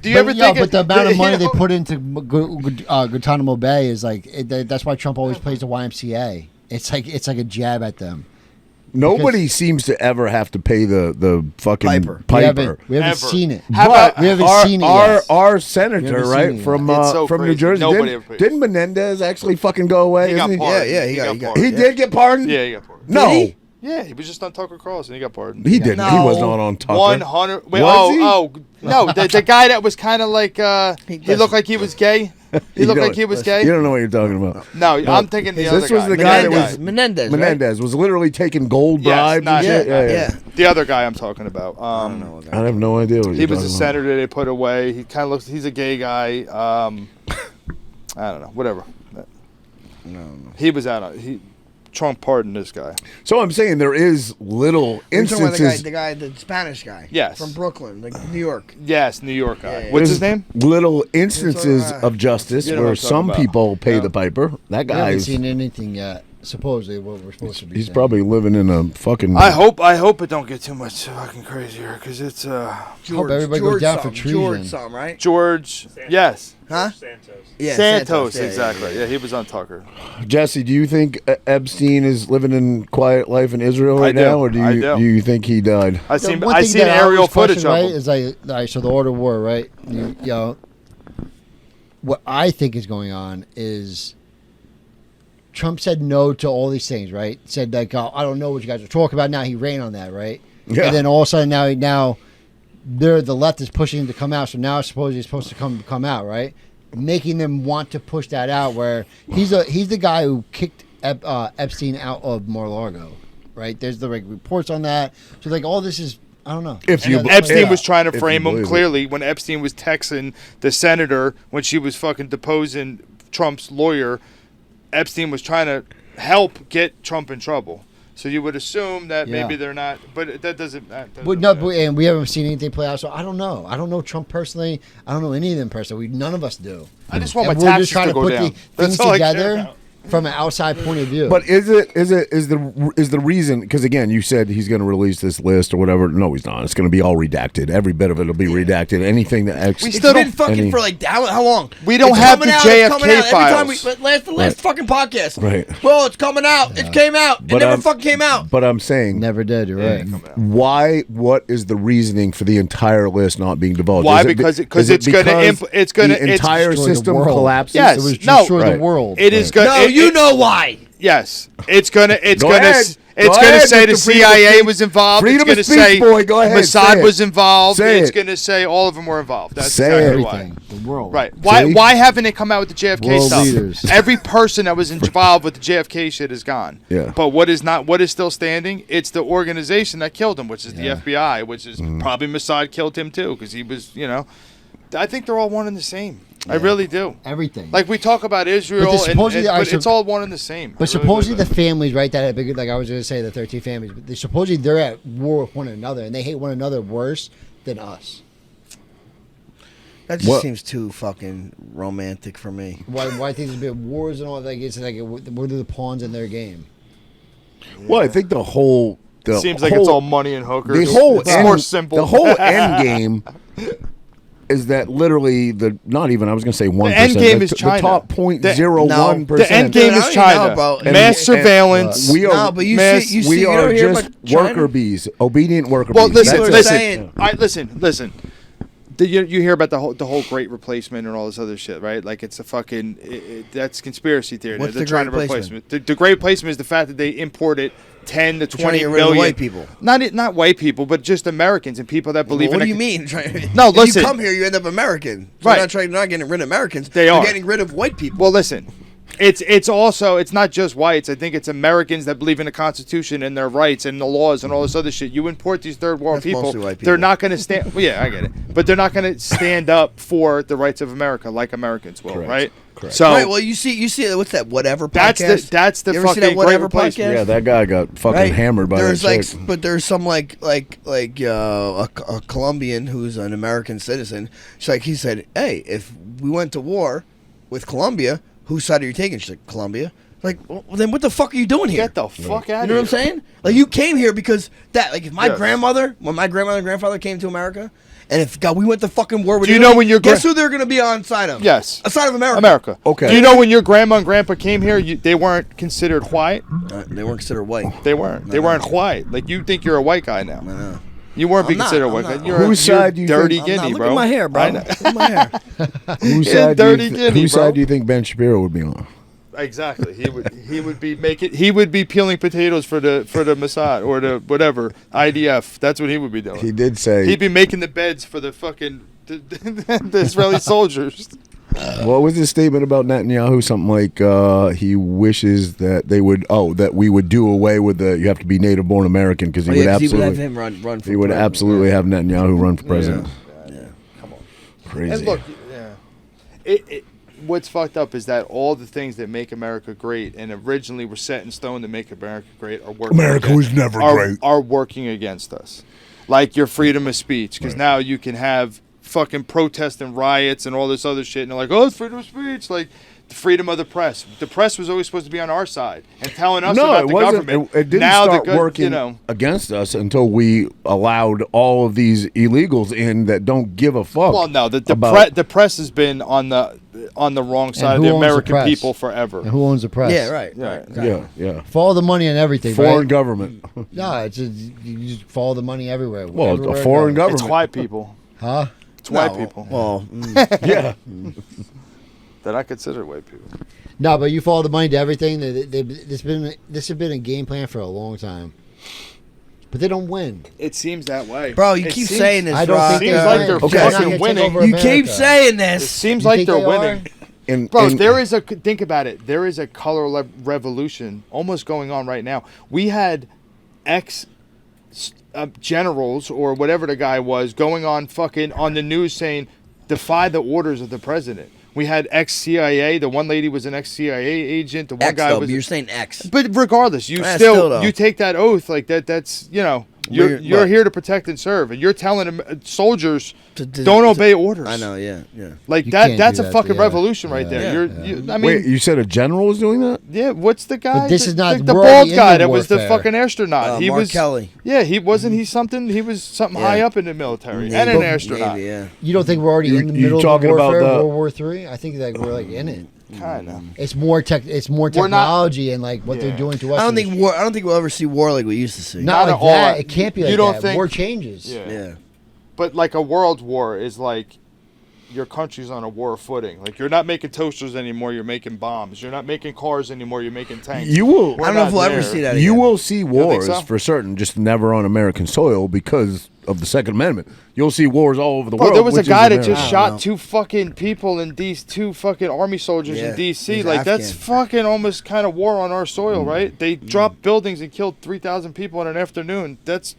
Do you ever think? But the amount of money you they know- put into Guantanamo Bay is like that's why Trump always plays the YMCA. It's like a jab at them. Nobody seems to ever have to pay the fucking Piper. piper. We haven't Ever. seen it. How But about- We haven't our, seen it our, yet. our We senator, haven't seen right, it yet. from It's so New crazy. Jersey, Nobody ever pays. didn't Menendez actually fucking go away? He got isn't pardoned. Yeah, he got pardoned. He did get pardoned? Yeah, he got pardoned. No. Did he? Yeah, he was just on Tucker Carlson. He got pardoned. He didn't. He No. was not on Tucker. 100. Wait, Was he? no, the guy that was kind of like he looked like he was gay. He looked like he was gay. You don't know what you're talking about. No, I'm thinking the other This guy. was the guy that was Menendez. Menendez was literally taking gold Yes, bribes not- and shit. yeah, Yeah. The other guy I'm talking about. I have no idea what He you're was a talking senator they put away. He kind of looks. He's a gay guy. I don't know. Whatever. No. He was out. Trump pardoned this guy. about. So I'm saying there is little You're talking about instances. the Spanish guy. Yes. From Brooklyn, like New York. Yes, New York guy. Yeah, yeah. What's his there's name? Little instances It's all right. of justice You know what where I'm talking some about. people pay Yeah. the piper. That We haven't guy's seen anything yet. Supposedly, what we're supposed to be. he's saying. probably living in a fucking. I hope it don't get too much fucking crazier because it's George, everybody goes down for something. treason. George something, right? George. Yes. Huh? Yeah, Santos. Yeah, Exactly. yeah. Yeah, he was on Tucker. Jesse, do you think Epstein is living in quiet life in Israel I right do. now, or do I you do. you think he died? I The seen one I thing seen that I aerial always question, footage of right, him. is like, all right, so the order of war, right? You know, what I think is going on is Trump said no to all these things, right? Said like, oh, I don't know what you guys are talking about. Now he ran on that, right? Yeah. And then all of a sudden now the left is pushing him to come out. So now supposedly he's supposed to come out, right? Making them want to push that out. Where he's the guy who kicked Epstein out of Mar-a-Lago, right? There's the reports on that. So like all this is, I don't know. If you And be- Epstein Yeah. was trying to If frame you him believe it. clearly when Epstein was texting the senator when she was fucking deposing Trump's lawyer. Epstein was trying to help get Trump in trouble. So you would assume that Yeah. maybe they're not, but that doesn't. And we haven't seen anything play out, so I don't know. I don't know Trump personally. I don't know any of them personally. None of us do. I just want my And we're just taxes trying to to go put down. the That's things all I care together about. from an outside point of view. But is the reason? Because again, you said he's going to release this list or whatever. No, he's not. It's going to be all redacted. Every bit of it will be redacted. Anything that We It's still been don't- fucking for like how long? We don't It's have coming the out, it's JFK coming out. Every time files. the last fucking podcast. Right. Well, it's coming out. It came out. It But never I'm- fucking came out. But I'm saying, never did. You're right. why? What is the reasoning for the entire list not being divulged? Why? Is it Because is it it's gonna because it's gonna the entire destroy the system world. collapses. Yes. It was No. destroy Right. the world. It is going. No, you know why. Yes, it's gonna. It's Go gonna. ahead. It's Go gonna ahead, say the Mr. Freedom of CIA Speech. was involved. Freedom it's of gonna speech, say boy. Go ahead, say Mossad it. was involved. Say It's it. gonna say all of them were involved. That's Say exactly Everything. why. The world. Right. Why? See? Why haven't they come out with the JFK World stuff? leaders. Every person that was involved with the JFK shit is gone. Yeah. But what is not? What is still standing? It's the organization that killed him, which is the Yeah. FBI, which is Mm-hmm. probably Mossad killed him too, because he was. I think they're all one and the same. I really do. Everything. Like we talk about Israel, But supposedly but it's all one and the same. But supposedly the families, right? That big, like I was going to say, the 13 families. But supposedly they're at war with one another, and they hate one another worse than us. That just What? seems too fucking romantic for me. Why think there's been wars and all that? It's like we're the pawns in their game. Well, I think the whole. seems like it's all money and hookers. The whole it's end, more simple. The whole end game is that literally not even I was going to say 1%. end game is the China. top 0.01%. The end Dude, game I is don't China. know about- Mass and- surveillance. We are No, but you we don't are hear just about China? worker bees, obedient worker Well, bees. listen, That's it. listen. saying- All right, listen. You hear about the whole great replacement and all this other shit, right? Like it's a fucking that's conspiracy theory. What's They're the trying to great replace replacement? it. The great replacement is the fact that they imported 10 to 20 get rid of million white people. Not white people, but just Americans and people that believe Well, what in. do you mean? No, If listen. you come here, you end up American. So Right. They're not getting rid of Americans. They They're are. getting rid of white people. Well, listen. It's also it's not just whites. I think it's Americans that believe in the Constitution and their rights and the laws and all this other shit. You import these third world That's people, mostly white they're people. not going to stand. Well, yeah, I get it, but they're not going to stand up for the rights of America like Americans will, Correct. right? Correct. So right. Well, you see, what's that? Whatever that's podcast? that's the You ever see fucking that great Whatever replacement. podcast? Yeah, that guy got fucking Right? hammered by there's that like, chick. but there's some like a Colombian who's an American citizen. He said, hey, if we went to war with Colombia, whose side are you taking? She's like, Colombia. Like, well, then what the fuck are you doing here? Get the fuck out of here. You know what I'm saying? Like, you came here because that, like, if my Yes. grandmother, when my grandmother and grandfather came to America, and if God, we went to fucking war with Do you Italy, know when your guess who they're going to be on side of? Yes. A side of America. America. Okay. Do you know when your grandma and grandpa came here, they weren't considered white? They weren't considered white. They weren't. They weren't white. Like, you think you're a white guy now. You weren't I'm being not, considered a I'm white not. guy. You're Whose side do you dirty think- guinea, Look bro. at my hair, bro. I know. Look at my hair. Whose Yeah, side, dirty guinea, whose bro. side do you think Ben Shapiro would be on? Exactly. He would be peeling potatoes for the Mossad or the whatever IDF. That's what he would be doing. He did say. He'd be making the beds for the fucking the Israeli soldiers. What was his statement about Netanyahu? Something like he wishes that that we would do away with you have to be native born American because he would He would have absolutely him run for he would president. absolutely have Netanyahu run for president. Yeah. Come on. Crazy. And look, what's fucked up is that all the things that make America great and originally were set in stone to make America great are working. America was never great. Are working against us, like your freedom of speech, because now you can have fucking protests and riots and all this other shit, and they're like, oh, it's freedom of speech, like the freedom of the press. The press was always supposed to be on our side and telling us about the government. It didn't now start the working against us until we allowed all of these illegals in that don't give a fuck. Well, no, the press has been on the wrong side of who the owns the American press? people forever. And who owns the press? Yeah, right. Yeah. Right, exactly. yeah. Follow the money and everything. Foreign right? government. No, it's just, you just follow the money everywhere. Well, everywhere a it foreign goes. government. It's white people. Huh? It's white people Well, Yeah. that I consider white people. No, but you follow the money to everything. This has been a game plan for a long time, but they don't win. It seems that way, bro, you keep saying this. I don't Rock. think Seems they like win. they're Because fucking they're not gonna take winning. over You keep America. saying It this. seems You like think they're they winning. And, Bro, and- there is think about it. There is a color revolution almost going on right now. We had generals or whatever the guy was going on fucking on the news saying defy the orders of the president. We had ex-CIA. The one lady was an ex-CIA agent. The one X, guy though, was. you're saying X. But regardless, you Still, though. you take that oath like that. That's you're But- here to protect and serve, and you're telling them soldiers To- don't obey orders. I know, yeah. Like You that. can't That's do a that, fucking yeah. revolution right there. Yeah. I mean, wait, you said a general was doing that? yeah. What's the guy? But this is not- the we're bald already in guy the that was the warfare. fucking astronaut. He Mark was Kelly. Yeah, he wasn't. He something. He was something Yeah. high up in the military Navy, and an astronaut. Navy, yeah. You don't think we're already in the you middle of talking the about warfare, the- World War III? I think that we're like in it. Kind of. It's more We're not- technology and like what Yeah. they're doing to us. I don't and think we'll ever see war like we used to see. not Not like at all. that. It can't be like You don't that. think- War changes. Yeah. Yeah. But like a world war is like your country's on a war footing. Like you're not making toasters anymore. You're making bombs. You're not making cars anymore. You're making tanks. You will. We're I don't know not if we'll ever there. see that You again. will see think wars so? for certain, just never on American soil because of the Second Amendment. You'll see wars all over the Bro, world. there was a which is guy that America. just I don't shot know. two fucking people in two fucking army soldiers Yeah, in D.C. he's Like that's Afghan. fucking almost kind of war on our soil, right? They dropped buildings and killed 3,000 people in an afternoon. That's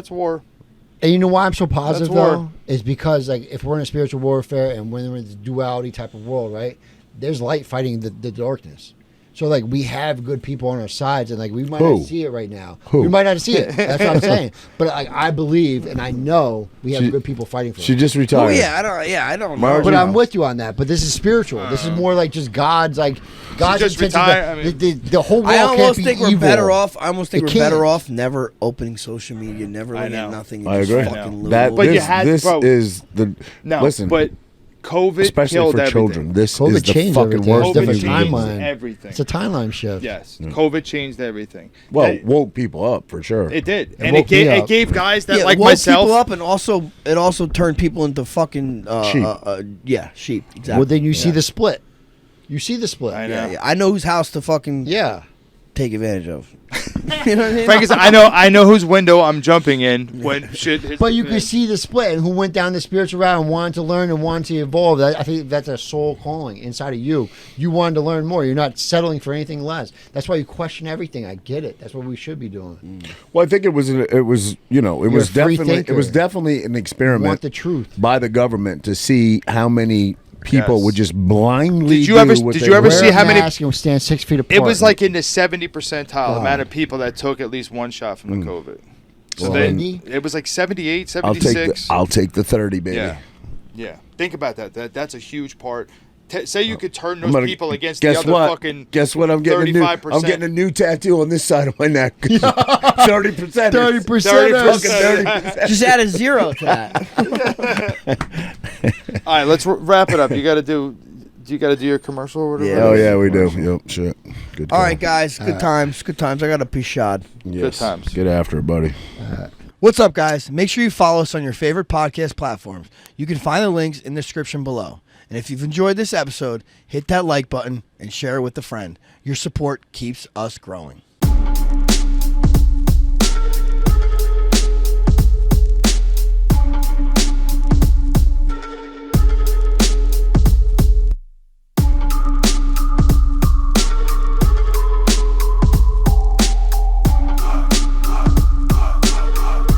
war. And you know why I'm so positive That's war. though? Is because like if we're in a spiritual warfare and we're in this duality type of world, right? There's light fighting the darkness. So like we have good people on our sides, and like we might Who? not see it right now. Who? We might not see it. That's what I'm saying. But like I believe and I know we have She- good people fighting for She us. just Oh retired. yeah, I don't know. Marjorie- But I'm with you on that. But this is spiritual. This is more like just God's God's just intention retire- that I mean- the whole world I can't almost be think we're evil. better off. I almost think It we're better can't. off never opening social media, never looking at know. nothing. And I just agree. fucking lose. That But you this, had- this bro, is the No, listen. but COVID especially killed for everything. children, this COVID is the changed fucking everything. worst It's thing COVID you different can do. changed timeline. everything. It's a timeline shift. Yes, COVID changed everything. Well, It- woke people up for sure. it did, It and woke me up. it gave guys that yeah, like woke myself. people up, and also it also turned people into fucking Sheep. sheep. Exactly. Well, then you see the split. You see the split. I know. yeah, I know whose house to fucking Yeah. take advantage of. You know what I mean? Frank is, I know whose window I'm jumping in when shit hits. But the you fan. can see the split and who went down the spiritual route and wanted to learn and wanted to evolve. I think that's a soul calling inside of you. You wanted to learn more. You're not settling for anything less. That's why you question everything. I get it. That's what we should be doing. Well, I think it was free definitely an experiment Want the truth. by the government to see how many people Yes. would just blindly. Did you ever- do what did they you ever were. see Wear a how many- mask and stand 6 feet apart. It was like in the 70 percentile Wow. amount of people that took at least one shot from the COVID. So Well, then then- it was like 78, I'll take 76. I'll take the 30, baby. Yeah, yeah. Think about that. That's a huge part. say you could turn those I'm gonna- people against the guess other what? fucking. Guess what? I'm getting 35%. I'm getting a new tattoo on this side of my neck. 30%. 30%. Just add a 0 to that. All right, let's wrap it up. You got to do your commercial or whatever? Oh yeah, we do. Yep. Shit. Good. All call. right, guys. Good times. Good times. I got a piece shot. Yes. Good times. Get after it, buddy. What's up, guys? Make sure you follow us on your favorite podcast platforms. You can find the links in the description below. And if you've enjoyed this episode, hit that like button and share it with a friend. Your support keeps us growing.